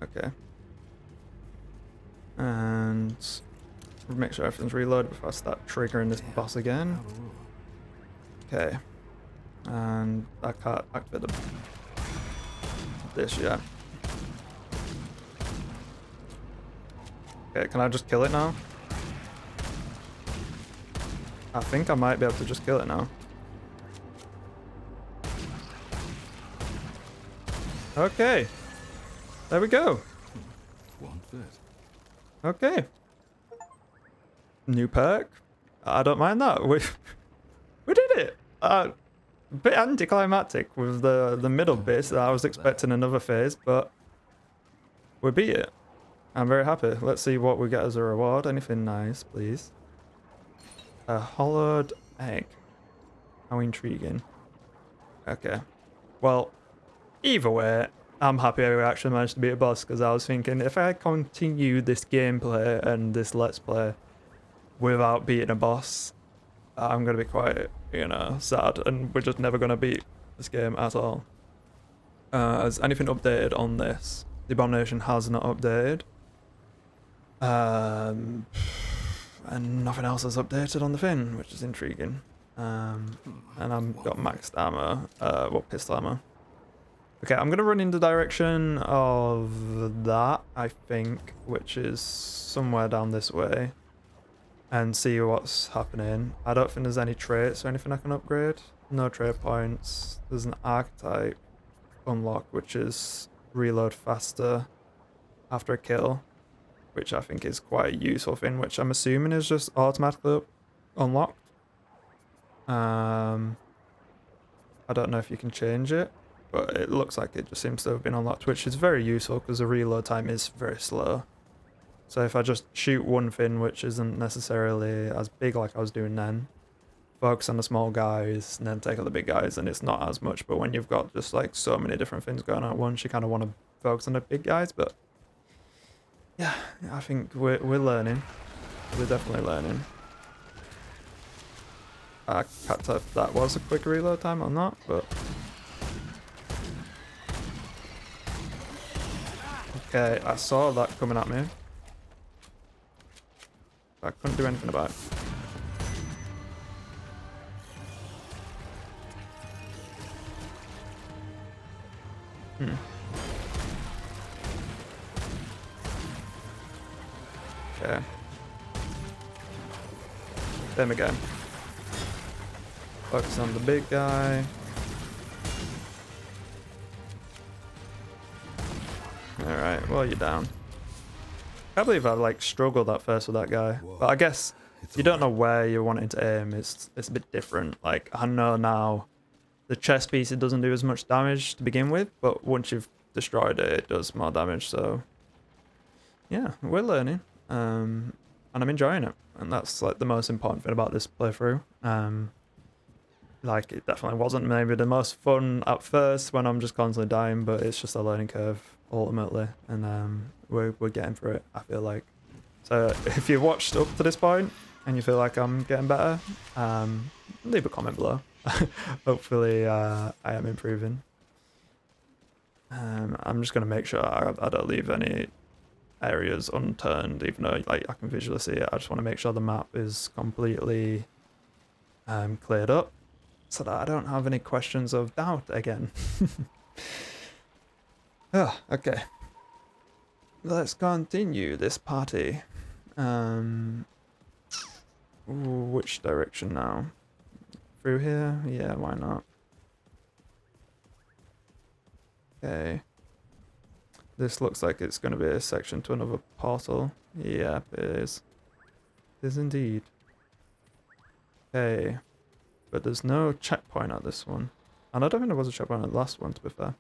Speaker 1: Okay. And make sure everything's reloaded before I start triggering this boss again. Okay. And I can't activate this yet. Okay, can I just kill it now? I think I might be able to just kill it now. Okay. There we go. Okay. New perk. I don't mind that. We did it. A bit anticlimactic with the middle bit. I was expecting another phase, but we beat it. I'm very happy. Let's see what we get as a reward. Anything nice, please. A hollowed egg. How intriguing. Okay. Well, either way, I'm happy I actually managed to beat a boss, because I was thinking if I continue this gameplay and this let's play without beating a boss, I'm going to be quite, you know, sad, and we're just never going to beat this game at all. Has anything updated on this? The Abomination has not updated. And nothing else has updated on the Fin, which is intriguing. And I've got maxed ammo, pistol ammo. Okay, I'm gonna run in the direction of that, I think, which is somewhere down this way, and see what's happening. I don't think there's any traits or anything I can upgrade. No trait points. There's an archetype unlock, which is reload faster after a kill, which I think is quite a useful thing, which I'm assuming is just automatically unlocked. I don't know if you can change it, but it looks like it just seems to have been unlocked, which is very useful because the reload time is very slow. So if I just shoot one fin, which isn't necessarily as big like I was doing then, focus on the small guys and then take out the big guys, and it's not as much. But when you've got just like so many different things going on at once, you kind of want to focus on the big guys. But yeah, I think we're learning. We're definitely learning. I can't tell if that was a quick reload time or not, but okay, I saw that coming at me. I couldn't do anything about it. Okay. Them again. Focus on the big guy. Alright, well, you're down. I believe I like struggled at first with that guy.
Speaker 4: Whoa.
Speaker 1: But I guess you don't know where you're wanting to aim. It's a bit different. Like, I know now the chest piece, it doesn't do as much damage to begin with, but once you've destroyed it, it does more damage. So yeah, we're learning. And I'm enjoying it. And that's like the most important thing about this playthrough. Like, it definitely wasn't maybe the most fun at first when I'm just constantly dying, but it's just a learning curve ultimately, and we're getting through it, I feel like. So if you've watched up to this point and you feel like I'm getting better, leave a comment below. Hopefully I am improving. I'm just going to make sure I don't leave any areas unturned, even though like I can visually see it. I just want to make sure the map is completely cleared up, so that I don't have any questions of doubt again. Oh, okay. Let's continue this party. Which direction now? Through here? Yeah, why not? Okay. This looks like it's going to be a section to another portal. Yep, it is. It is indeed. Okay. But there's no checkpoint at this one. And I don't think there was a checkpoint at the last one, to be fair.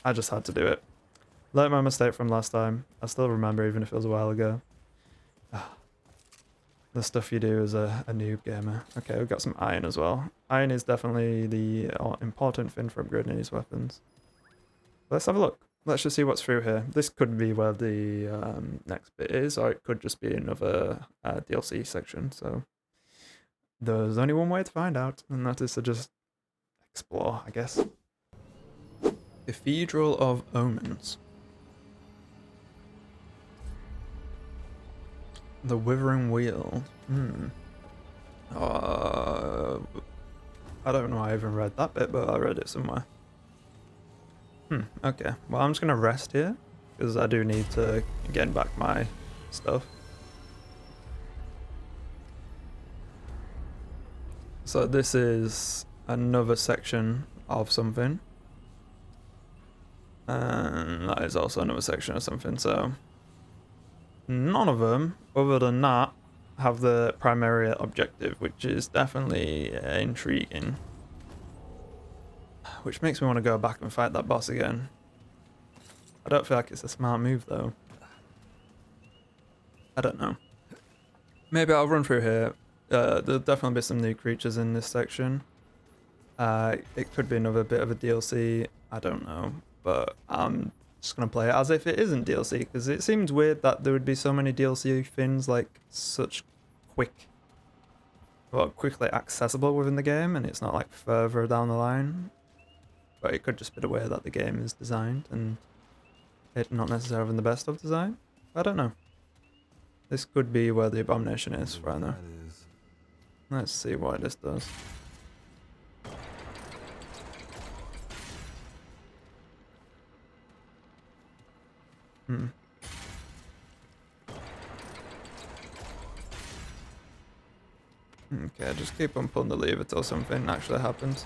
Speaker 1: I just had to do it. Learned my mistake from last time. I still remember, even if it was a while ago. The stuff you do as a noob gamer. Okay, we've got some iron as well. Iron is definitely the important thing for upgrading these weapons. Let's have a look. Let's just see what's through here. This could be where the next bit is, or it could just be another DLC section. So there's only one way to find out, and that is to just explore, I guess. Cathedral of Omens. The Withering Weald. I don't know I even read that bit, but I read it somewhere. Okay. Well, I'm just going to rest here, because I do need to get back my stuff. So this is another section of something. And that is also another section of something, so none of them, other than that, have the primary objective, which is definitely intriguing. Which makes me want to go back and fight that boss again. I don't feel like it's a smart move, though. I don't know. Maybe I'll run through here. There'll definitely be some new creatures in this section. It could be another bit of a DLC, I don't know, but I'm just gonna play it as if it isn't DLC, because it seems weird that there would be so many DLC things like such quickly accessible within the game, and it's not like further down the line. But it could just be the way that the game is designed, and it not necessarily having the best of design. I don't know. This could be where the abomination is right now. Let's see what this does. Okay, just keep on pulling the lever till something actually happens.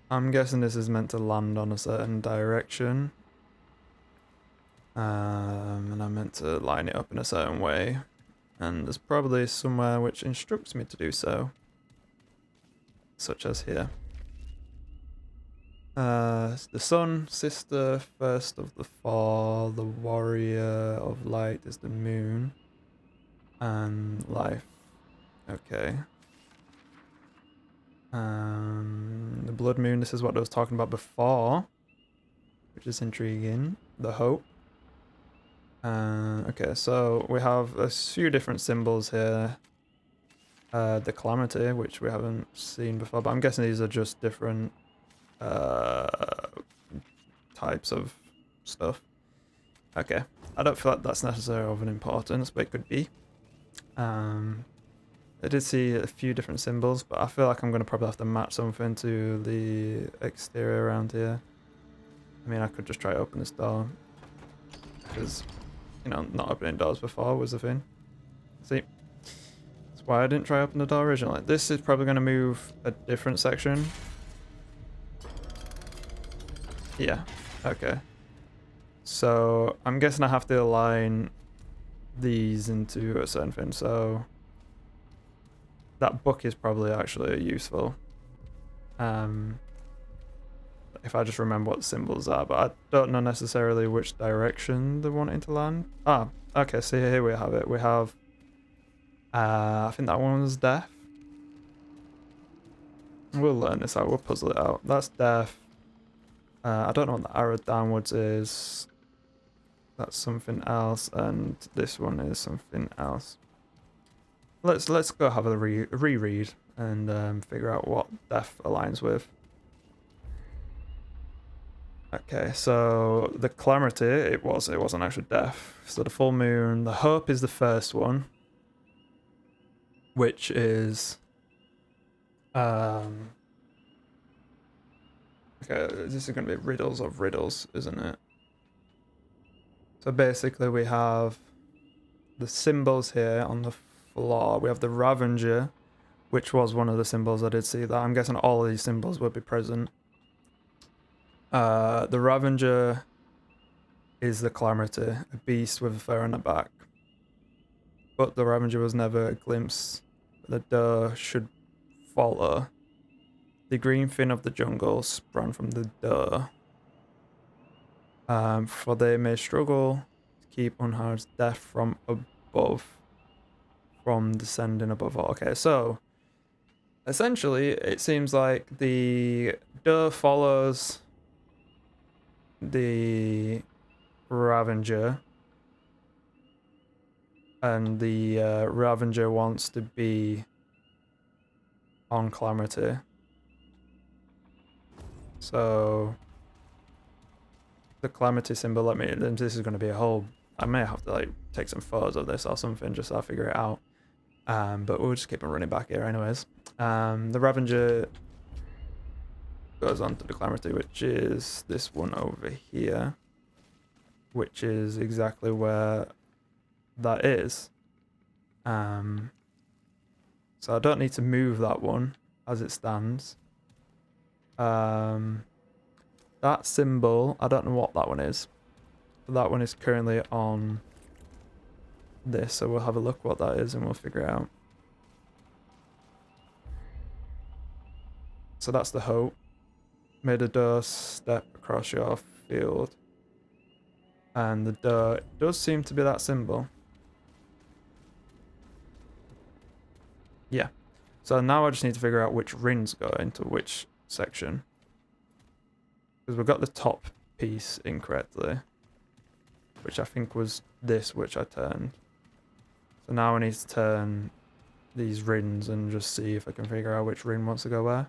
Speaker 1: I'm guessing this is meant to land on a certain direction. And I'm meant to line it up in a certain way. And there's probably somewhere which instructs me to do so. Such as here. The sun, sister, first of the fall, the warrior of light is the moon. And life. Okay. The blood moon, this is what I was talking about before. Which is intriguing. The hope. Okay, so we have a few different symbols here. The calamity, which we haven't seen before, but I'm guessing these are just different types of stuff. Okay, I don't feel like that's necessarily of an importance, but it could be. I did see a few different symbols, but I feel like I'm going to probably have to match something to the exterior around here. I mean, I could just try to open this door, because, you know, not opening doors before was the thing. See? That's why I didn't try to open the door originally. This is probably going to move a different section. Yeah, okay. So, I'm guessing I have to align these into a certain thing, so that book is probably actually useful. If I just remember what the symbols are, but I don't know necessarily which direction they're wanting to land. Ah, okay, so here we have it. We have, I think that one was death. We'll learn this out, we'll puzzle it out. That's death. I don't know what the arrow downwards is. That's something else, and this one is something else. Let's go have a reread and figure out what death aligns with. Okay, so the calamity, it wasn't actually death. So the full moon, the hope is the first one, which is okay, this is going to be riddles of riddles, isn't it? So basically we have the symbols here on the floor. We have the Ravager, which was one of the symbols I did see that. I'm guessing all of these symbols would be present. The Ravager is the calamity, a beast with a fur on the back. But the Ravager was never a glimpse. The Tdot should follow. The green fin of the jungle sprang from the Tdot. For they may struggle to keep unharmed death from above. From descending above all. Okay, so essentially it seems like the Tdot follows the Ravager, and the Ravager wants to be on calamity. So the calamity symbol, this is going to be a whole, I may have to like take some photos of this or something just so I figure it out. But we'll just keep on running back here anyways. The Ravager goes on to the calamity, which is this one over here, which is exactly where that is. So I don't need to move that one as it stands. That symbol, I don't know what that one is, but that one is currently on this, so we'll have a look what that is and we'll figure it out. So that's the hope. made a door step across your field. And the door does seem to be that symbol. Yeah. So now I just need to figure out which rings go into which section. Because we've got the top piece incorrectly. Which I think was this which I turned. So now I need to turn these rings and just see if I can figure out which ring wants to go where.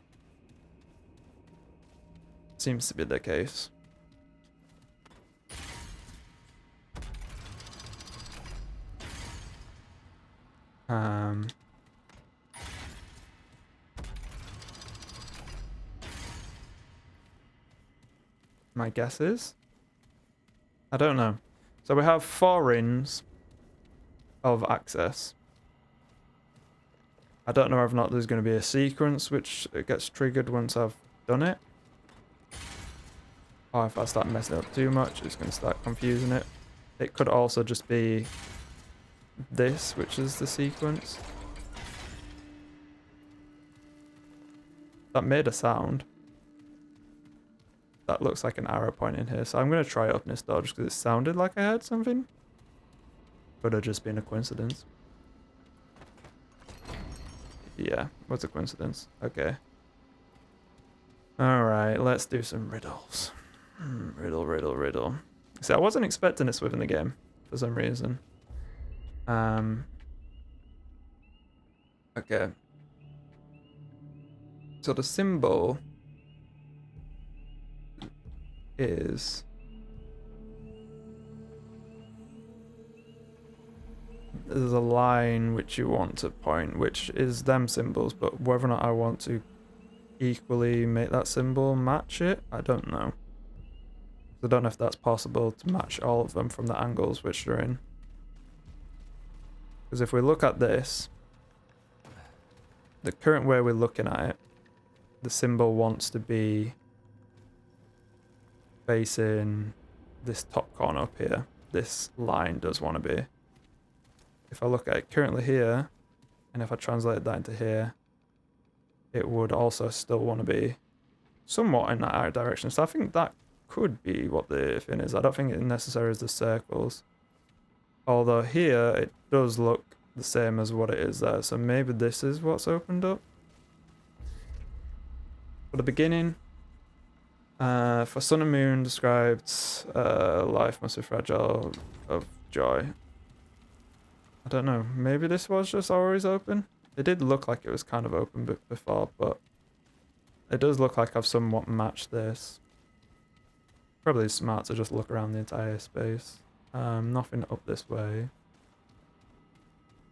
Speaker 1: Seems to be the case. My guess is? I don't know. So we have 4 rings of access. I don't know whether or not there's going to be a sequence which gets triggered once I've done it. Or if I start messing up too much, it's going to start confusing it. It could also just be this, which is the sequence. That made a sound. That looks like an arrow pointing here. So I'm going to try opening this door just because it sounded like I heard something. Could have just been a coincidence. Yeah, what's a coincidence? Okay. Alright, let's do some riddles. Riddle. See, I wasn't expecting this within the game for some reason. Okay. So the symbol is there's a line which you want to point, which is them symbols, but whether or not I want to equally make that symbol match it, I don't know. I don't know if that's possible to match all of them from the angles which they're in. Because if we look at this, the current way we're looking at it, the symbol wants to be facing this top corner up here. This line does want to be. If I look at it currently here, and if I translate that into here, it would also still want to be somewhat in that direction. So I think that could be what the thing is. I don't think it necessarily is the circles. Although here, it does look the same as what it is there. So maybe this is what's opened up. For the beginning, for sun and moon described, life must be fragile of joy. I don't know, maybe this was just always open? It did look like it was kind of open before, but it does look like I've somewhat matched this. Probably smart to just look around the entire space. Nothing up this way.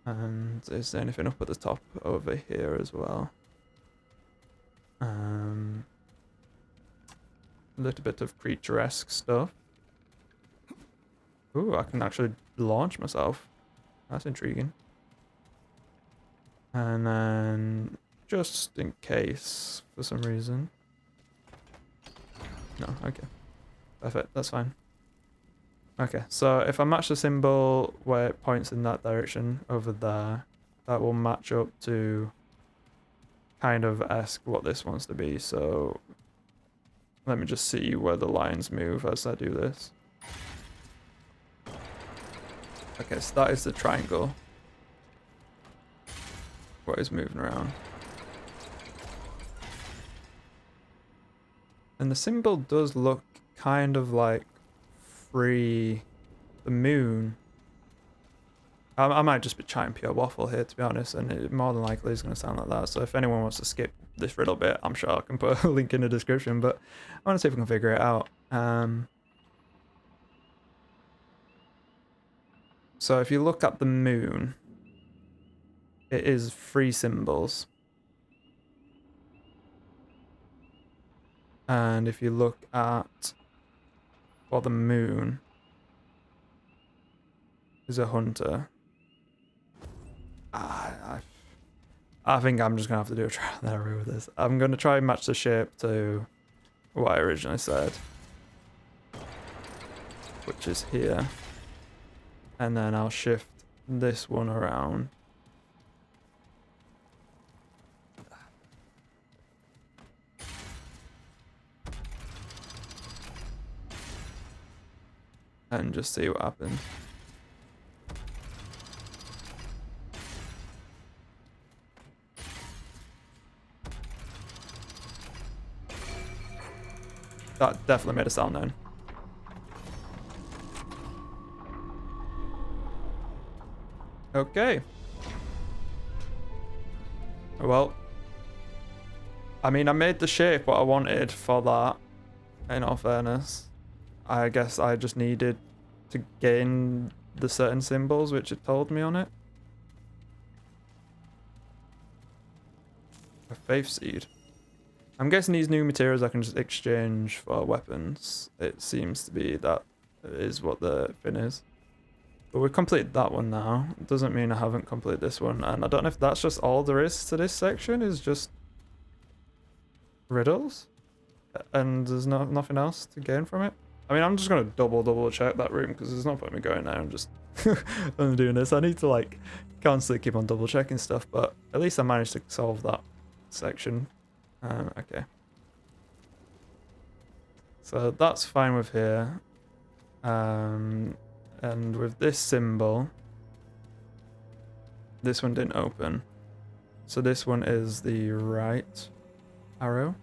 Speaker 1: And is there anything up at the top over here as well? A little bit of creature-esque stuff. Ooh, I can actually launch myself. That's intriguing. And then, just in case, for some reason. No, okay. Perfect, that's fine. Okay, so if I match the symbol where it points in that direction over there, that will match up to kind of ask what this wants to be. So let me just see where the lines move as I do this. Okay, so that is the triangle. What is moving around. And the symbol does look kind of like free. The moon. I might just be chatting pure waffle here, to be honest, and it more than likely is going to sound like that. So if anyone wants to skip this riddle bit, I'm sure I can put a link in the description, but I want to see if we can figure it out. So if you look at the moon, it is 3 symbols. And if you look at for the moon, is a hunter. I think I'm just going to have to do a trial and error with this. I'm going to try and match the shape to what I originally said, which is here. And then I'll shift this one around. and just see what happens. That definitely made a sound then. Okay. Well, I mean, I made the shape what I wanted for that, in all fairness. I guess I just needed to gain the certain symbols which it told me on it. A faith seed. I'm guessing these new materials I can just exchange for weapons. It seems to be that is what the thing is. But we've completed that one now. It doesn't mean I haven't completed this one. And I don't know if that's just all there is to this section, is just riddles. And there's nothing else to gain from it. I mean, I'm just going to double check that room because there's no point in me going there and just I'm doing this. I need to like constantly keep on double checking stuff, but at least I managed to solve that section. Okay. So that's fine with here. And with this symbol, this one didn't open. So this one is the right arrow.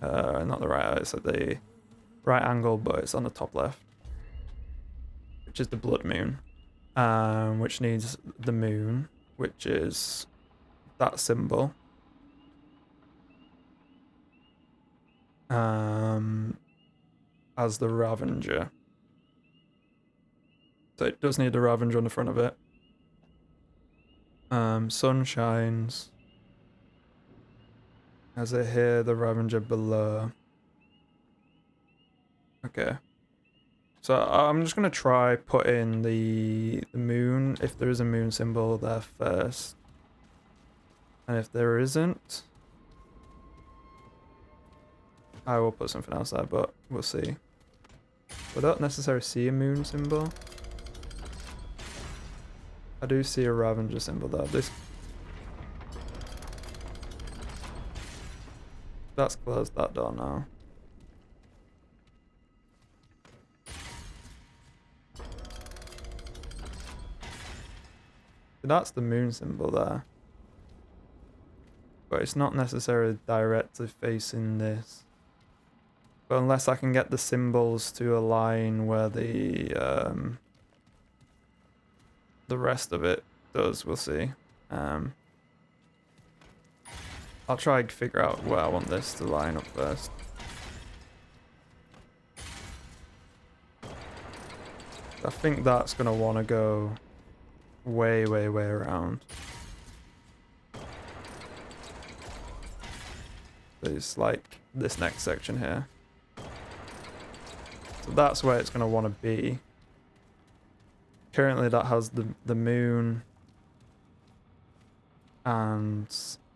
Speaker 1: Not the right arrow, it's at the right angle, but it's on the top left. Which is the blood moon. Which needs the moon, which is that symbol. As the Ravenger. So it does need the Ravenger on the front of it. Sun shines. As I hear the Ravenger below. Okay. So I'm just going to try put in the moon, if there is a moon symbol there first. And if there isn't, I will put something else there, but we'll see. I don't necessarily see a moon symbol. I do see a Ravenger symbol there. That's closed that door now. That's the moon symbol there. But it's not necessarily directly facing this. But unless I can get the symbols to align where the rest of it does, we'll see. I'll try and figure out where I want this to line up first. I think that's going to want to go way around. It's like this next section here. So that's where it's going to want to be. Currently that has the moon and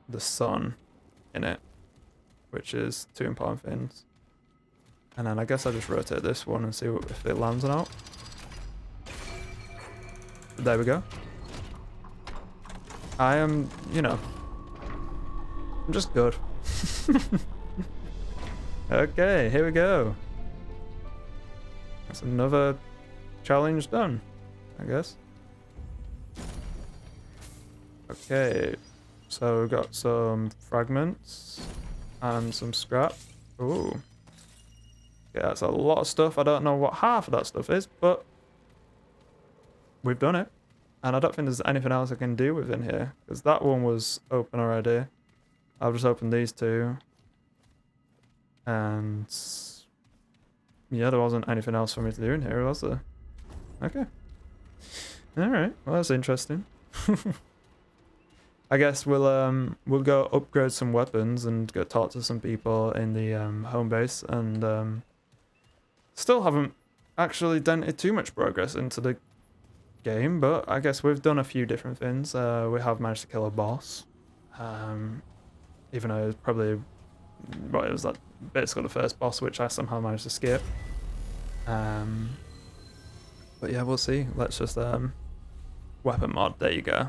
Speaker 1: the sun in it, which is two important things. And then I guess I'll just rotate this one and see if it lands or not. There we go. I am, you know, I'm just good. Okay, here we go. That's another challenge done, I guess. Okay, so we've got some fragments and some scrap. Ooh. Yeah, that's a lot of stuff. I don't know what half of that stuff is, but we've done it. And I don't think there's anything else I can do within here, because that one was open already. I'll just open these two. And yeah, there wasn't anything else for me to do in here, was there? Okay. Alright, well that's interesting. I guess we'll go upgrade some weapons and go talk to some people in the home base, and still haven't actually done too much progress into the game, but I guess we've done a few different things. We have managed to kill a boss, even though it was probably, well, it was like basically the first boss which I somehow managed to skip. But yeah, we'll see. Let's just weapon mod, there you go.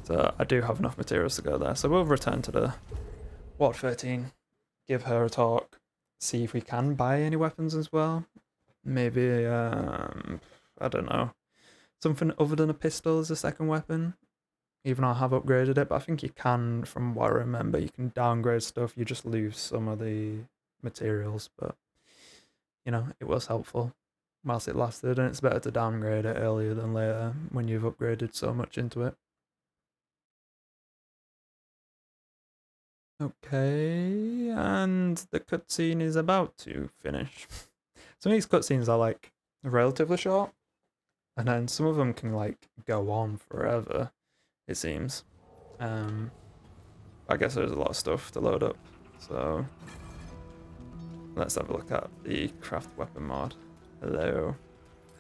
Speaker 1: So I do have enough materials to go there, so we'll return to the Ward 13, give her a talk, see if we can buy any weapons as well. Maybe, I don't know. Something other than a pistol as a second weapon. Even though I have upgraded it, but I think you can, from what I remember, you can downgrade stuff. You just lose some of the materials, but, you know, it was helpful whilst it lasted, and it's better to downgrade it earlier than later when you've upgraded so much into it. Okay, and the cutscene is about to finish. Some of these cutscenes are like relatively short, and then some of them can like go on forever, it seems. I guess there's a lot of stuff to load up, so let's have a look at the craft weapon mod. Hello.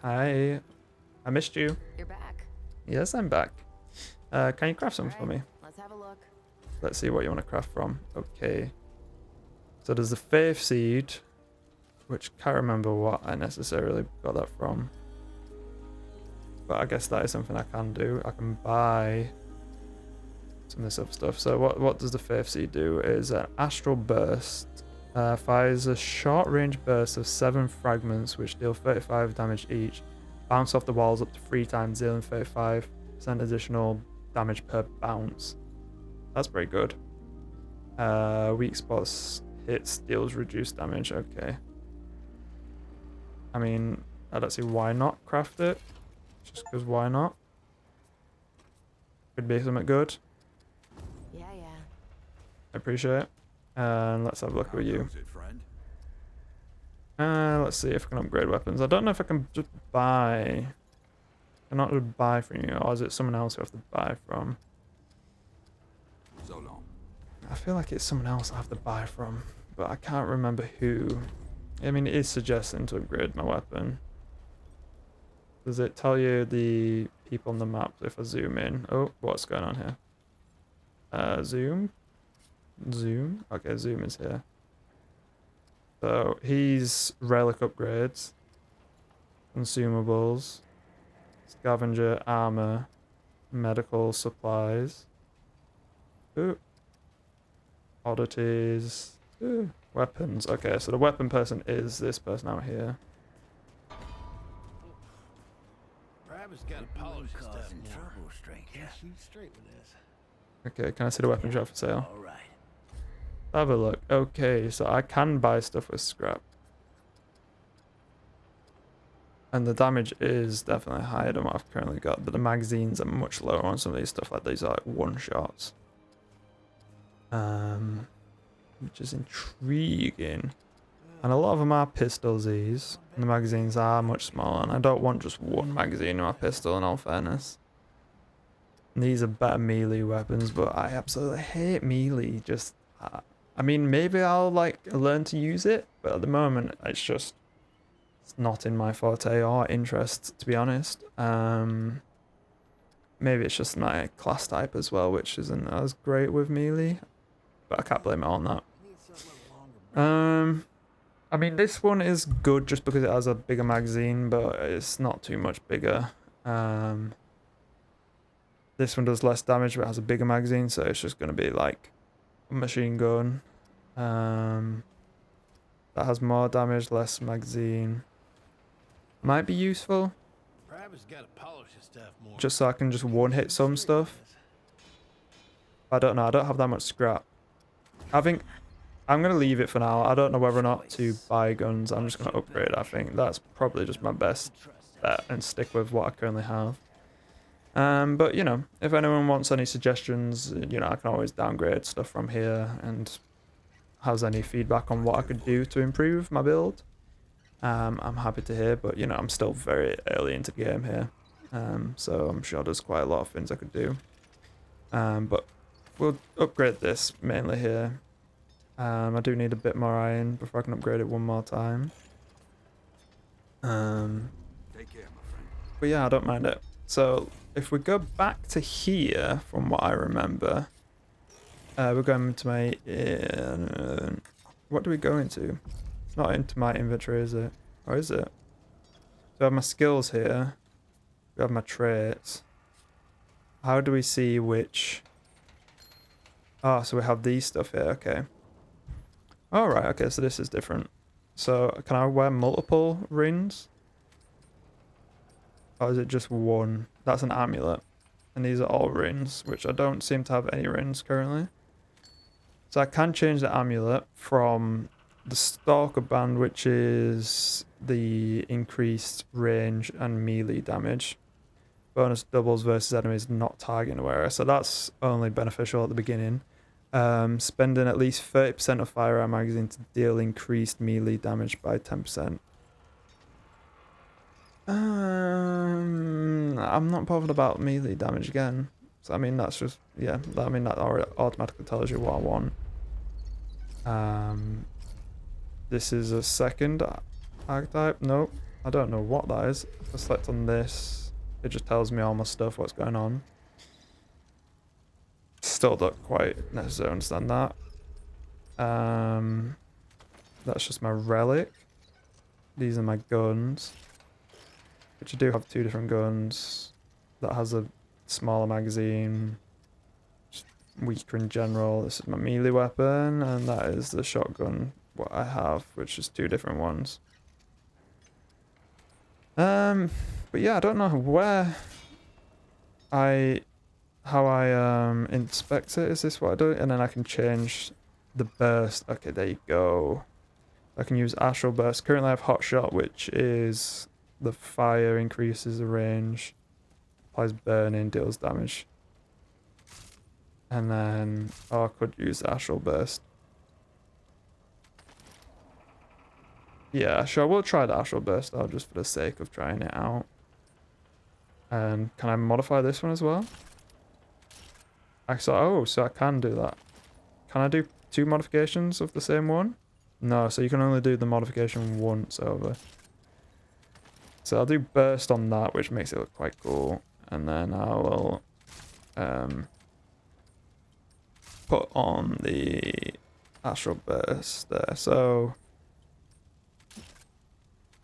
Speaker 1: Hi. I missed you.
Speaker 5: You're back.
Speaker 1: Yes, I'm back. Can you craft something for me?
Speaker 5: Let's have a look.
Speaker 1: Let's see what you want to craft from. Okay. So there's the Faith Seed, which can't remember what I necessarily got that from. But I guess that is something I can do. I can buy some of this other stuff. So what does the Faith Seed do? Is an Astral Burst. Fires a short range burst of 7 fragments which deal 35 damage each. Bounce off the walls up to 3 times, dealing 35% additional damage per bounce. That's pretty good. Weak spots hits deals reduced damage. Okay. I mean, I don't see why not craft it. Just because why not? Could be something good.
Speaker 5: Yeah.
Speaker 1: I appreciate it. And let's have a look at you. Let's see if I can upgrade weapons. I don't know if I can just buy. I cannot just buy from you, or is it someone else who I have to buy from?
Speaker 4: So long.
Speaker 1: I feel like it's someone else I have to buy from, but I can't remember who. I mean, it is suggesting to upgrade my weapon. Does it tell you the people on the map if I zoom in? Oh, what's going on here? Zoom? Zoom? Okay, zoom is here. So, he's relic upgrades, consumables, scavenger, armor, medical supplies. Ooh. Oddities. Ooh. Weapons. Okay, so the weapon person is this person out here.
Speaker 2: Brab's got to polish his stuff more. Can't shoot straight with this.
Speaker 1: Okay, can I see the weapon shop for sale?
Speaker 2: All right.
Speaker 1: Have a look. Okay, so I can buy stuff with scrap. And the damage is definitely higher than what I've currently got, but the magazines are much lower on some of these stuff, like these are like one-shots. Which is intriguing. And a lot of them are pistols, these. And the magazines are much smaller, and I don't want just one magazine in my pistol, in all fairness. And these are better melee weapons, but I absolutely hate melee. Just, I mean, maybe I'll like learn to use it, but at the moment, it's not in my forte or interest, to be honest. Maybe it's just my class type as well, which isn't as great with melee, but I can't blame it on that. I mean, this one is good just because it has a bigger magazine, but it's not too much bigger. This one does less damage, but has a bigger magazine, so it's just going to be like a machine gun. That has more damage, less magazine. Might be useful. Just so I can just one-hit some stuff. I don't know, I don't have that much scrap. I think I'm going to leave it for now. I don't know whether or not to buy guns. I'm just going to upgrade, I think. That's probably just my best bet and stick with what I currently have. But, you know, if anyone wants any suggestions, you know, I can always downgrade stuff from here, and has any feedback on what I could do to improve my build. I'm happy to hear, but, you know, I'm still very early into the game here. So I'm sure there's quite a lot of things I could do. But we'll upgrade this mainly here. I do need a bit more iron before I can upgrade it one more time.
Speaker 4: Take care, my friend.
Speaker 1: But yeah, I don't mind it. So if we go back to here, from what I remember, we're going to my... what do we go into? It's not into my inventory, is it? Or is it? So I have my skills here. We have my traits. How do we see which... Oh, so we have these stuff here, okay. Alright, okay, so this is different. So can I wear multiple rings? Or is it just one? That's an amulet. And these are all rings, which I don't seem to have any rings currently. So I can change the amulet from the Stalker Band, which is the increased range and melee damage. Bonus doubles versus enemies not targeting aware. So that's only beneficial at the beginning. Spending at least 30% of firearm magazine to deal increased melee damage by 10%. I'm not bothered about melee damage again. So I mean that's just yeah. I mean that automatically tells you what I want. This is a second archetype. Nope, I don't know what that is. If I select on this, it just tells me all my stuff, what's going on. Still don't quite necessarily understand that. That's just my relic. These are my guns, which I do have two different guns. That has a smaller magazine, just weaker in general. This is my melee weapon, and that is the shotgun what I have, which is two different ones. But yeah, I don't know how I inspect it. Is this what I do? And then I can change the burst. Okay, there you go. I can use astral burst. Currently I have hot shot, which is the fire increases the range, applies burning, deals damage. And then I could use astral burst. Yeah, sure, we'll try the astral burst though, just for the sake of trying it out. And can I modify this one as well? Actually, oh, so I can do that. Can I do two modifications of the same one? No, so you can only do the modification once over. So I'll do burst on that, which makes it look quite cool. And then I will put on the astral burst there. So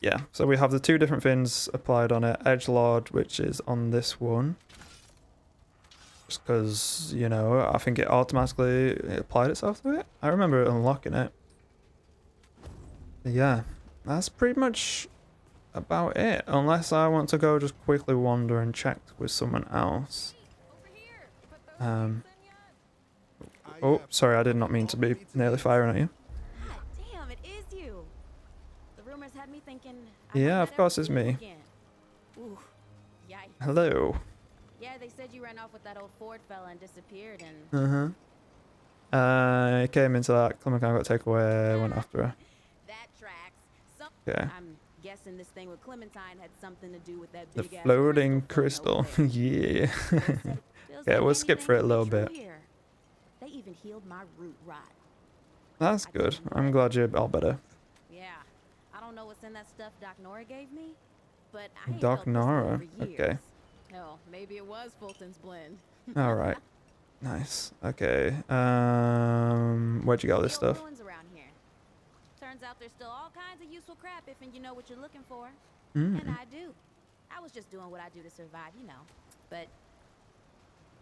Speaker 1: yeah, so we have the two different things applied on it. Edgelord, which is on this one. Just because, you know, I think it automatically applied itself to it. I remember unlocking it. But yeah, that's pretty much about it. Unless I want to go just quickly wander and check with someone else. Oh, sorry, I did not mean to be nearly firing at you.
Speaker 5: Damn, it is you. The rumors had me thinking.
Speaker 1: Yeah, of course it's me.
Speaker 5: Ooh, yikes.
Speaker 1: Hello.
Speaker 5: Yeah, they said you ran off with that old Ford fella and disappeared and...
Speaker 1: I came into that, Clementine got taken away, went after her.
Speaker 5: That tracks.
Speaker 1: Okay.
Speaker 5: I'm guessing this thing with Clementine had something to do with that
Speaker 1: The
Speaker 5: big ass
Speaker 1: floating
Speaker 5: crystal.
Speaker 1: crystal. Yeah. Yeah, we'll skip for it a little bit.
Speaker 5: They even healed my root rot.
Speaker 1: That's good. I'm glad you're all better.
Speaker 5: Yeah. I don't know what's in that stuff Doc Nora gave me, but I ain't
Speaker 1: Doc
Speaker 5: felt this
Speaker 1: Nora.
Speaker 5: way for years.
Speaker 1: Okay.
Speaker 5: Hell, maybe it was Fulton's blend.
Speaker 1: Alright. Nice. Okay. Where'd you get all this
Speaker 5: The old
Speaker 1: stuff?
Speaker 5: ruins around here. Turns out there's still all kinds of useful crap if and you know what you're looking for.
Speaker 1: Mm.
Speaker 5: And I do. I was just doing what I do to survive, you know. But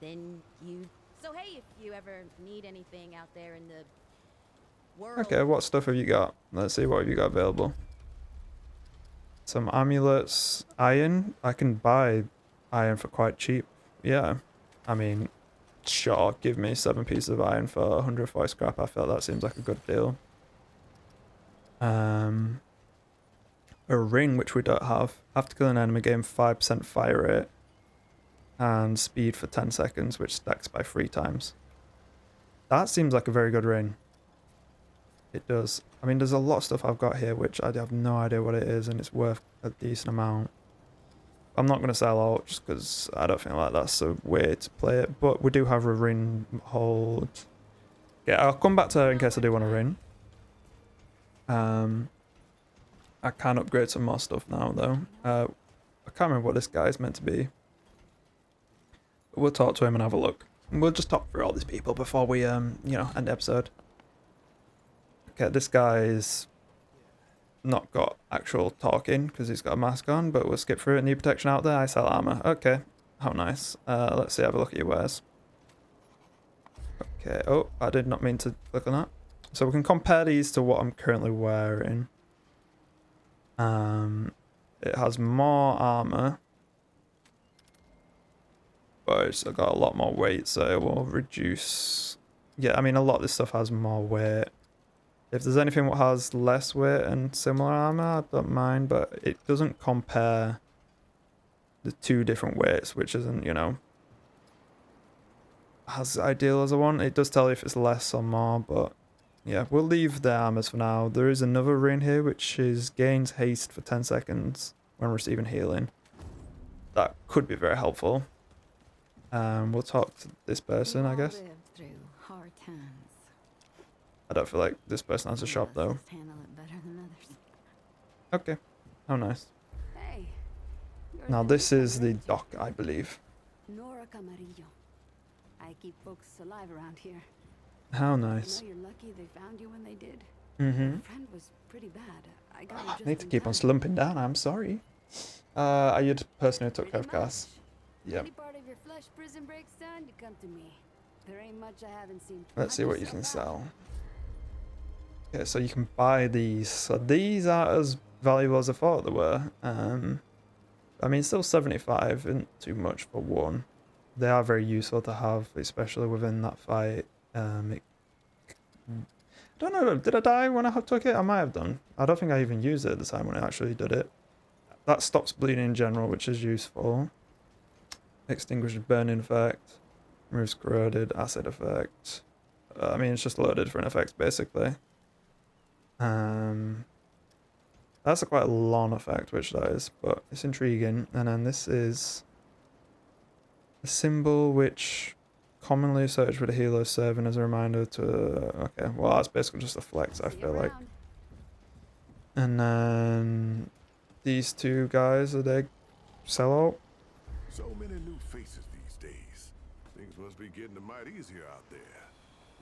Speaker 5: then you... So hey, if you ever need anything out there in the world...
Speaker 1: Okay, what stuff have you got? Let's see, what have you got available? Some amulets. Iron. I can buy iron for quite cheap. Yeah. I mean, sure, give me 7 pieces of iron for 140 scrap. I felt that seems like a good deal. A ring, which we don't have. After killing an enemy, gain 5% fire rate. And speed for 10 seconds, which stacks by 3 times. That seems like a very good ring. It does. I mean, there's a lot of stuff I've got here which I have no idea what it is, and it's worth a decent amount. I'm not going to sell out just because I don't think like that's a way to play it, but we do have a ring hold. Yeah, I'll come back to her in case I do want a ring. I can upgrade some more stuff now though. I can't remember what this guy is meant to be. We'll talk to him and have a look. We'll just talk through all these people before we, you know, end the episode. Okay, this guy's not got actual talking because he's got a mask on, but we'll skip through it. New protection out there. I sell armor. Okay, how nice. Let's see, have a look at your wares. Okay, oh, I did not mean to click on that. So we can compare these to what I'm currently wearing. It has more armor, but it's got a lot more weight, so it will reduce. Yeah, I mean, a lot of this stuff has more weight. If there's anything that has less weight and similar armor, I don't mind, but it doesn't compare the two different weights, which isn't, you know, as ideal as I want. It does tell you if it's less or more, but yeah, we'll leave the armors for now. There is another ring here, which is gains haste for 10 seconds when receiving healing. That could be very helpful. We'll talk to this person, I guess. I don't feel like this person has a shop, though. Okay. Oh, nice. Now, this is the dock, I believe.
Speaker 6: I keep folks alive around here.
Speaker 1: How nice.
Speaker 6: You know, you're lucky they found you when they did.
Speaker 1: Mm-hmm.
Speaker 6: My friend was pretty bad. I got her
Speaker 1: I
Speaker 6: just
Speaker 1: need to
Speaker 6: in
Speaker 1: keep on
Speaker 6: time.
Speaker 1: slumping down, I'm sorry. Are you the person who took care of Cass? Yep.
Speaker 6: Any part of your flesh prison breaks down, you come to me. There ain't much I haven't seen.
Speaker 1: Let's see what you can sell. Okay, so you can buy these. So these aren't as valuable as I thought they were. I mean, still 75 isn't too much for one. They are very useful to have, especially within that fight. I don't know, did I die when I took it? I might have done. I don't think I even used it at the time when I actually did it. That stops bleeding in general, which is useful. Extinguishes burning effect. Removes corroded acid effect. I mean, it's just loaded for an effect, basically. That's a quite long effect, which that is, but it's intriguing. And then this is a symbol which commonly associated with a healer, serving as a reminder to... Okay, well, that's basically just a flex, I feel like. And then these two guys, are they sell out?
Speaker 7: So many new faces these days. Things must be getting a mite easier out there.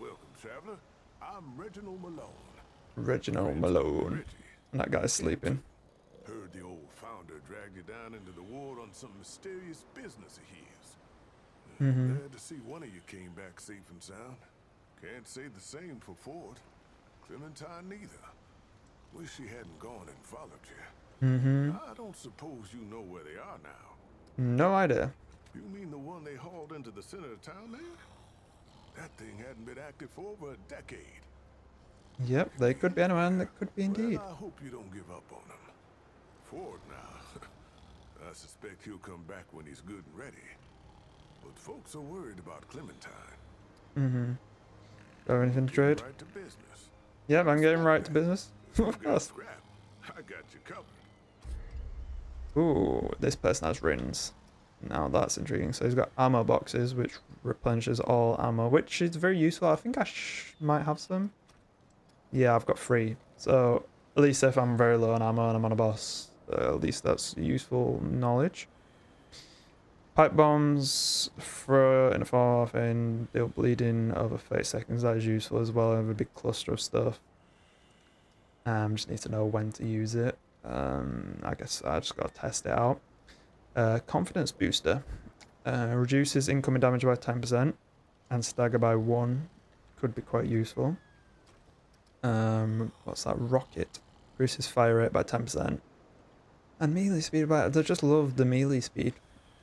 Speaker 7: Welcome, traveler. I'm Reginald Malone.
Speaker 1: Reginald Malone. And that guy's sleeping.
Speaker 7: Heard the old founder dragged you down into the ward on some mysterious business of his. Glad to see one of you came back safe and sound. Can't say the same for Ford. Clementine neither. Wish she hadn't gone and followed you. I don't suppose you know where they are now.
Speaker 1: No idea.
Speaker 7: You mean the one they hauled into the center of town there? That thing hadn't been active for over a decade.
Speaker 1: Yep, they could be anyone. They could be indeed.
Speaker 7: Well, I hope you don't give up on him. Ford now. I suspect he'll come back when he's good and ready. But folks are worried about Clementine.
Speaker 1: Got anything to trade?
Speaker 7: Right to business.
Speaker 1: Yep, I'm getting right to business. Of
Speaker 7: Got
Speaker 1: course.
Speaker 7: scrap. I got you covered.
Speaker 1: Ooh, this person has rings. Now that's intriguing. So he's got ammo boxes, which replenishes all ammo, which is very useful. I think I might have some. Yeah, I've got 3. So at least if I'm very low on ammo and I'm on a boss, at least that's useful knowledge. Pipe bombs, throw in a far off and deal bleeding over 30 seconds. That is useful as well. I have a big cluster of stuff. Just need to know when to use it. I guess I just got to test it out. Confidence booster. Reduces incoming damage by 10% and stagger by 1. Could be quite useful. What's that? Rocket. Increases fire rate by 10%. And melee speed by... I just love the melee speed.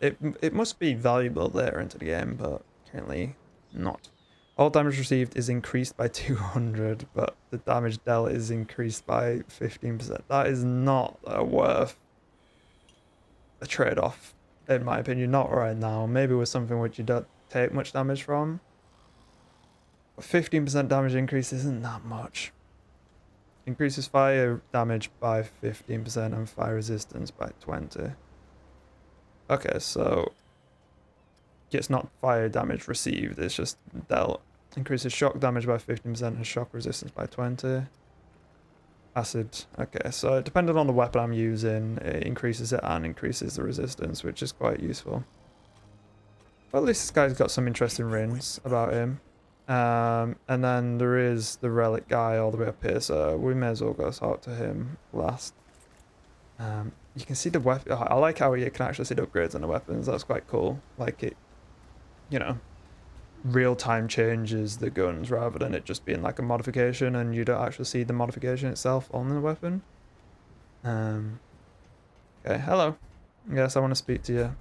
Speaker 1: It must be valuable later into the game, but currently not. All damage received is increased by 200, but the damage dealt is increased by 15%. That is not worth a trade-off, in my opinion. Not right now. Maybe with something which you don't take much damage from. But 15% damage increase isn't that much. Increases fire damage by 15% and fire resistance by 20. Okay, so it's not fire damage received, it's just dealt. Increases shock damage by 15% and shock resistance by 20. Acid. Okay, so depending on the weapon I'm using, it increases it and increases the resistance, which is quite useful. But at least this guy's got some interesting rings about him. And then there is the relic guy all the way up here, so we may as well go talk to him last. You can see the weapon. I like how you can actually see the upgrades on the weapons. That's quite cool. Like it, you know, real time changes the guns rather than it just being like a modification and you don't actually see the modification itself on the weapon. Okay, hello. Yes, I want to speak to you.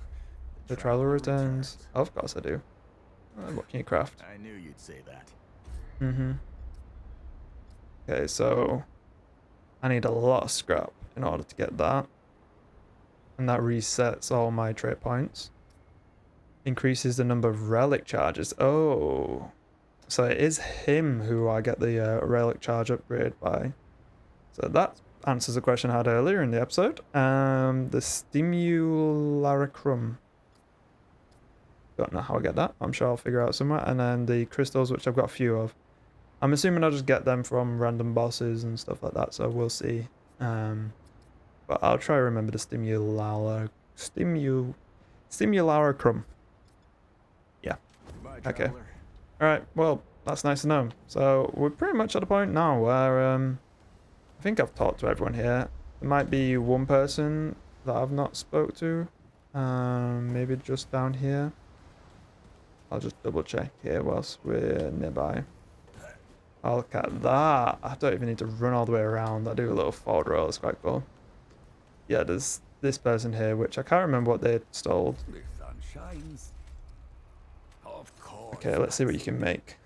Speaker 1: The traveler returns. Of course I do. What can you craft?
Speaker 8: I knew you'd say that.
Speaker 1: Mm-hmm. Okay, so I need a lot of scrap in order to get that. And that resets all my trait points. Increases the number of relic charges. Oh. So it is him who I get the relic charge upgrade by. So that answers a question I had earlier in the episode. The Stimularicrum. Don't know how I get that. I'm sure I'll figure out somewhere. And then the crystals, which I've got a few of. I'm assuming I'll just get them from random bosses and stuff like that. So we'll see. But I'll try to remember the Stimularicrum. Yeah. Okay. Alright, well, that's nice to know. So we're pretty much at a point now where I think I've talked to everyone here. There might be one person that I've not spoke to. Maybe just down here. I'll just double check here whilst we're nearby. Oh, look at that. I don't even need to run all the way around. I do a little forward roll. It's quite cool. Yeah, there's this person here, which I can't remember what they stole.
Speaker 4: The sun shines. Of course.
Speaker 1: Okay, let's see what you can make.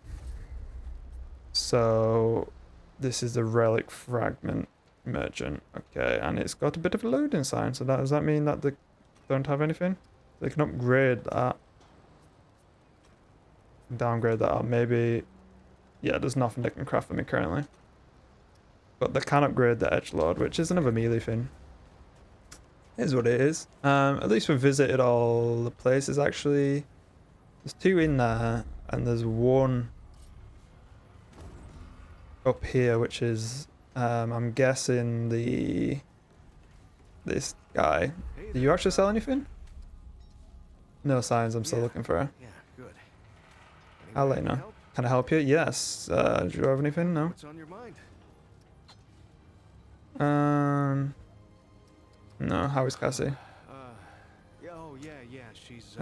Speaker 1: So, this is the relic fragment merchant. Okay, and it's got a bit of a loading sign. So does that mean that they don't have anything? They can upgrade that. Downgrade that, or maybe... Yeah, there's nothing they can craft for me currently. But they can upgrade the edgelord, which is another melee thing. Is what it is. At least we've visited all the places actually. There's 2 in there, and there's 1 up here, which is I'm guessing this guy. Do you actually sell anything? No signs. I'm still looking for her.
Speaker 2: Yeah, good.
Speaker 1: I'll let you know. Can I help you? Yes. Do you have anything? No.
Speaker 2: What's on your mind?
Speaker 1: No. How is Cassie?
Speaker 2: Yeah, oh yeah, she's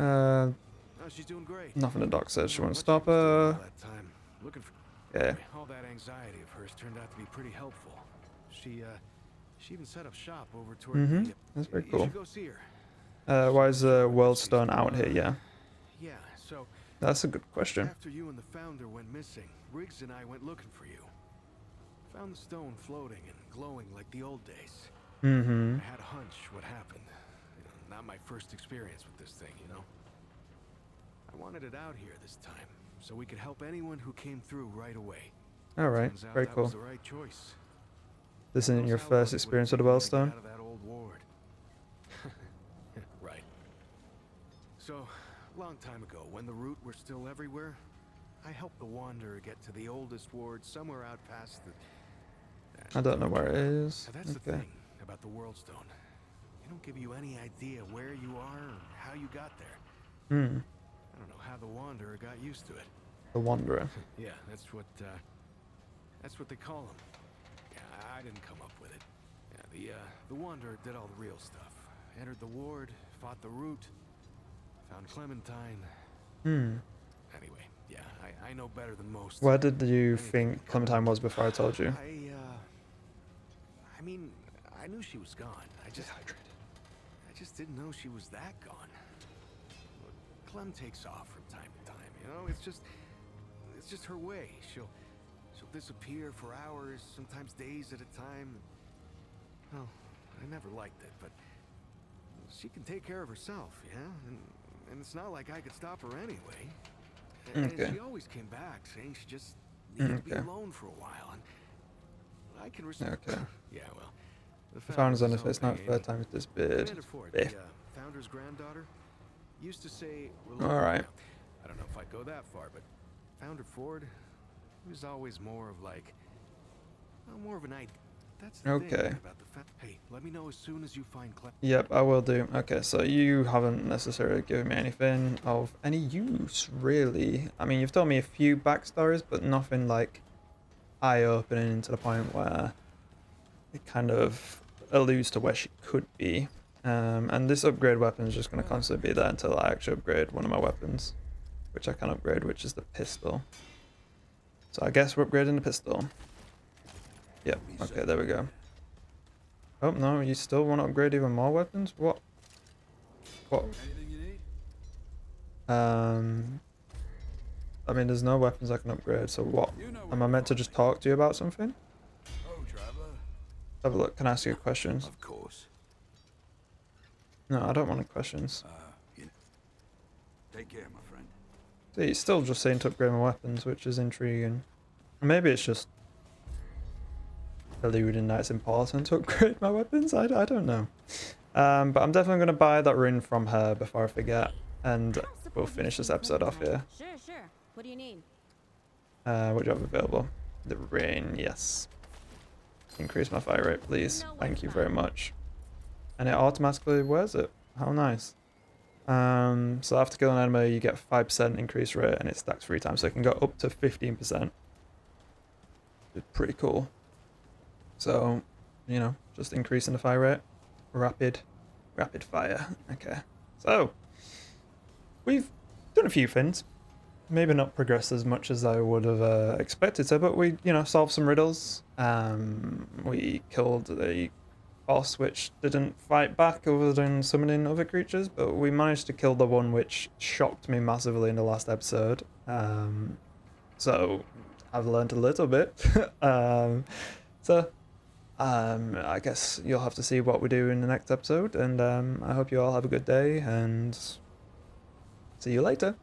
Speaker 2: she's doing great.
Speaker 1: Nothing the doc says. She won't
Speaker 2: What
Speaker 1: stop
Speaker 2: she was doing
Speaker 1: her.
Speaker 2: all that time, looking for
Speaker 1: Yeah.
Speaker 2: all that anxiety of hers turned out to be pretty helpful. She even set up shop over toward the,
Speaker 1: That's very
Speaker 2: you
Speaker 1: cool.
Speaker 2: should go see her.
Speaker 1: Why is Weald Stone out here? Yeah.
Speaker 2: Yeah, so
Speaker 1: That's a good question.
Speaker 2: after you and the founder went missing, Riggs and I went looking for you. Found the stone floating and glowing like the old days.
Speaker 1: Mm-hmm.
Speaker 2: I had a hunch what happened. Not my first experience with this thing, you know. I wanted it out here this time, so we could help anyone who came through right away.
Speaker 1: Alright,
Speaker 2: Turns out
Speaker 1: very
Speaker 2: that
Speaker 1: cool.
Speaker 2: was the right choice.
Speaker 1: This isn't your
Speaker 2: Knows how
Speaker 1: first
Speaker 2: long it would
Speaker 1: experience with
Speaker 2: have
Speaker 1: the
Speaker 2: taken
Speaker 1: Weald
Speaker 2: me to
Speaker 1: Stone?
Speaker 2: get out of that old ward. Right. So, long time ago, when the root were still everywhere, I helped the Wanderer get to the oldest ward somewhere out past the...
Speaker 1: I don't know where it is.
Speaker 2: Now, that's the
Speaker 1: Okay.
Speaker 2: thing about the World Stone. They don't give you any idea where you are or how you got there.
Speaker 1: Hmm.
Speaker 2: I don't know how the Wanderer got used to it.
Speaker 1: The Wanderer.
Speaker 2: Yeah, that's what they call him. Yeah, I didn't come up with it. Yeah, the Wanderer did all the real stuff. Entered the ward, fought the root, found Clementine.
Speaker 1: Hmm.
Speaker 2: Anyway, yeah, I know better than most.
Speaker 1: Where did you
Speaker 2: Anything
Speaker 1: think
Speaker 2: that
Speaker 1: Clementine
Speaker 2: comes.
Speaker 1: was before I told you?
Speaker 2: I mean, I knew she was gone. I just didn't know she was that gone. Look, Clem takes off from time to time, you know? It's just her way. She'll disappear for hours, sometimes days at a time. Well, I never liked it, but she can take care of herself, yeah? And it's not like I could stop her anyway. And
Speaker 1: Okay.
Speaker 2: she always came back saying she just needed to be
Speaker 1: Okay.
Speaker 2: alone for a while, and I can respect.
Speaker 1: Okay.
Speaker 2: Yeah, well, the
Speaker 1: Founders on
Speaker 2: his
Speaker 1: the face,
Speaker 2: own
Speaker 1: not
Speaker 2: pain.
Speaker 1: third time with this beard.
Speaker 2: Commander Ford,
Speaker 1: Biff.
Speaker 2: the founder's granddaughter, used to say,
Speaker 1: Alright.
Speaker 2: I don't know if I'd go that far, but Founder Ford, he was always more of like, well, more of an idea. That's the
Speaker 1: Okay.
Speaker 2: thing about the Hey, let me know as soon as you find Clem.
Speaker 1: Yep, I will do. Okay, so you haven't necessarily given me anything of any use, really. I mean, you've told me a few backstories, but nothing like eye-opening to the point where it kind of alludes to where she could be. And this upgrade weapon is just going to constantly be there until I actually upgrade one of my weapons, which I can upgrade, which is the pistol. So I guess we're upgrading the pistol. Yep, okay, there we go. Oh no, you still want to upgrade even more weapons? What? What?
Speaker 4: Anything you need?
Speaker 1: I mean, there's no weapons I can upgrade, so what?
Speaker 4: You know
Speaker 1: Am
Speaker 4: where
Speaker 1: I
Speaker 4: to
Speaker 1: meant to
Speaker 4: find
Speaker 1: just
Speaker 4: me.
Speaker 1: talk to you about something?
Speaker 4: Oh, traveler.
Speaker 1: Have a look, can I ask you questions?
Speaker 4: Of course.
Speaker 1: No, I don't want questions.
Speaker 4: You know. Take care, my friend.
Speaker 1: See, it's still just saying to upgrade my weapons, which is intriguing. Maybe it's just alluding that it's important to upgrade my weapons. I don't know. But I'm definitely going to buy that ring from her before I forget, and we'll finish this episode off here.
Speaker 5: Sure, sure. What do you need?
Speaker 1: What do you have available? The ring, yes. Increase my fire rate, please. Thank you very much. And it automatically wears it. How nice. So after killing an enemy, you get 5% increase rate, and it stacks 3 times, so it can go up to 15%. It's pretty cool. So, you know, just increasing the fire rate. Rapid fire. Okay. So, we've done a few things. Maybe not progressed as much as I would have expected to, but we, you know, solved some riddles. We killed a boss which didn't fight back other than summoning other creatures, but we managed to kill the one which shocked me massively in the last episode. So I've learned a little bit. I guess you'll have to see what we do in the next episode, and I hope you all have a good day, and see you later.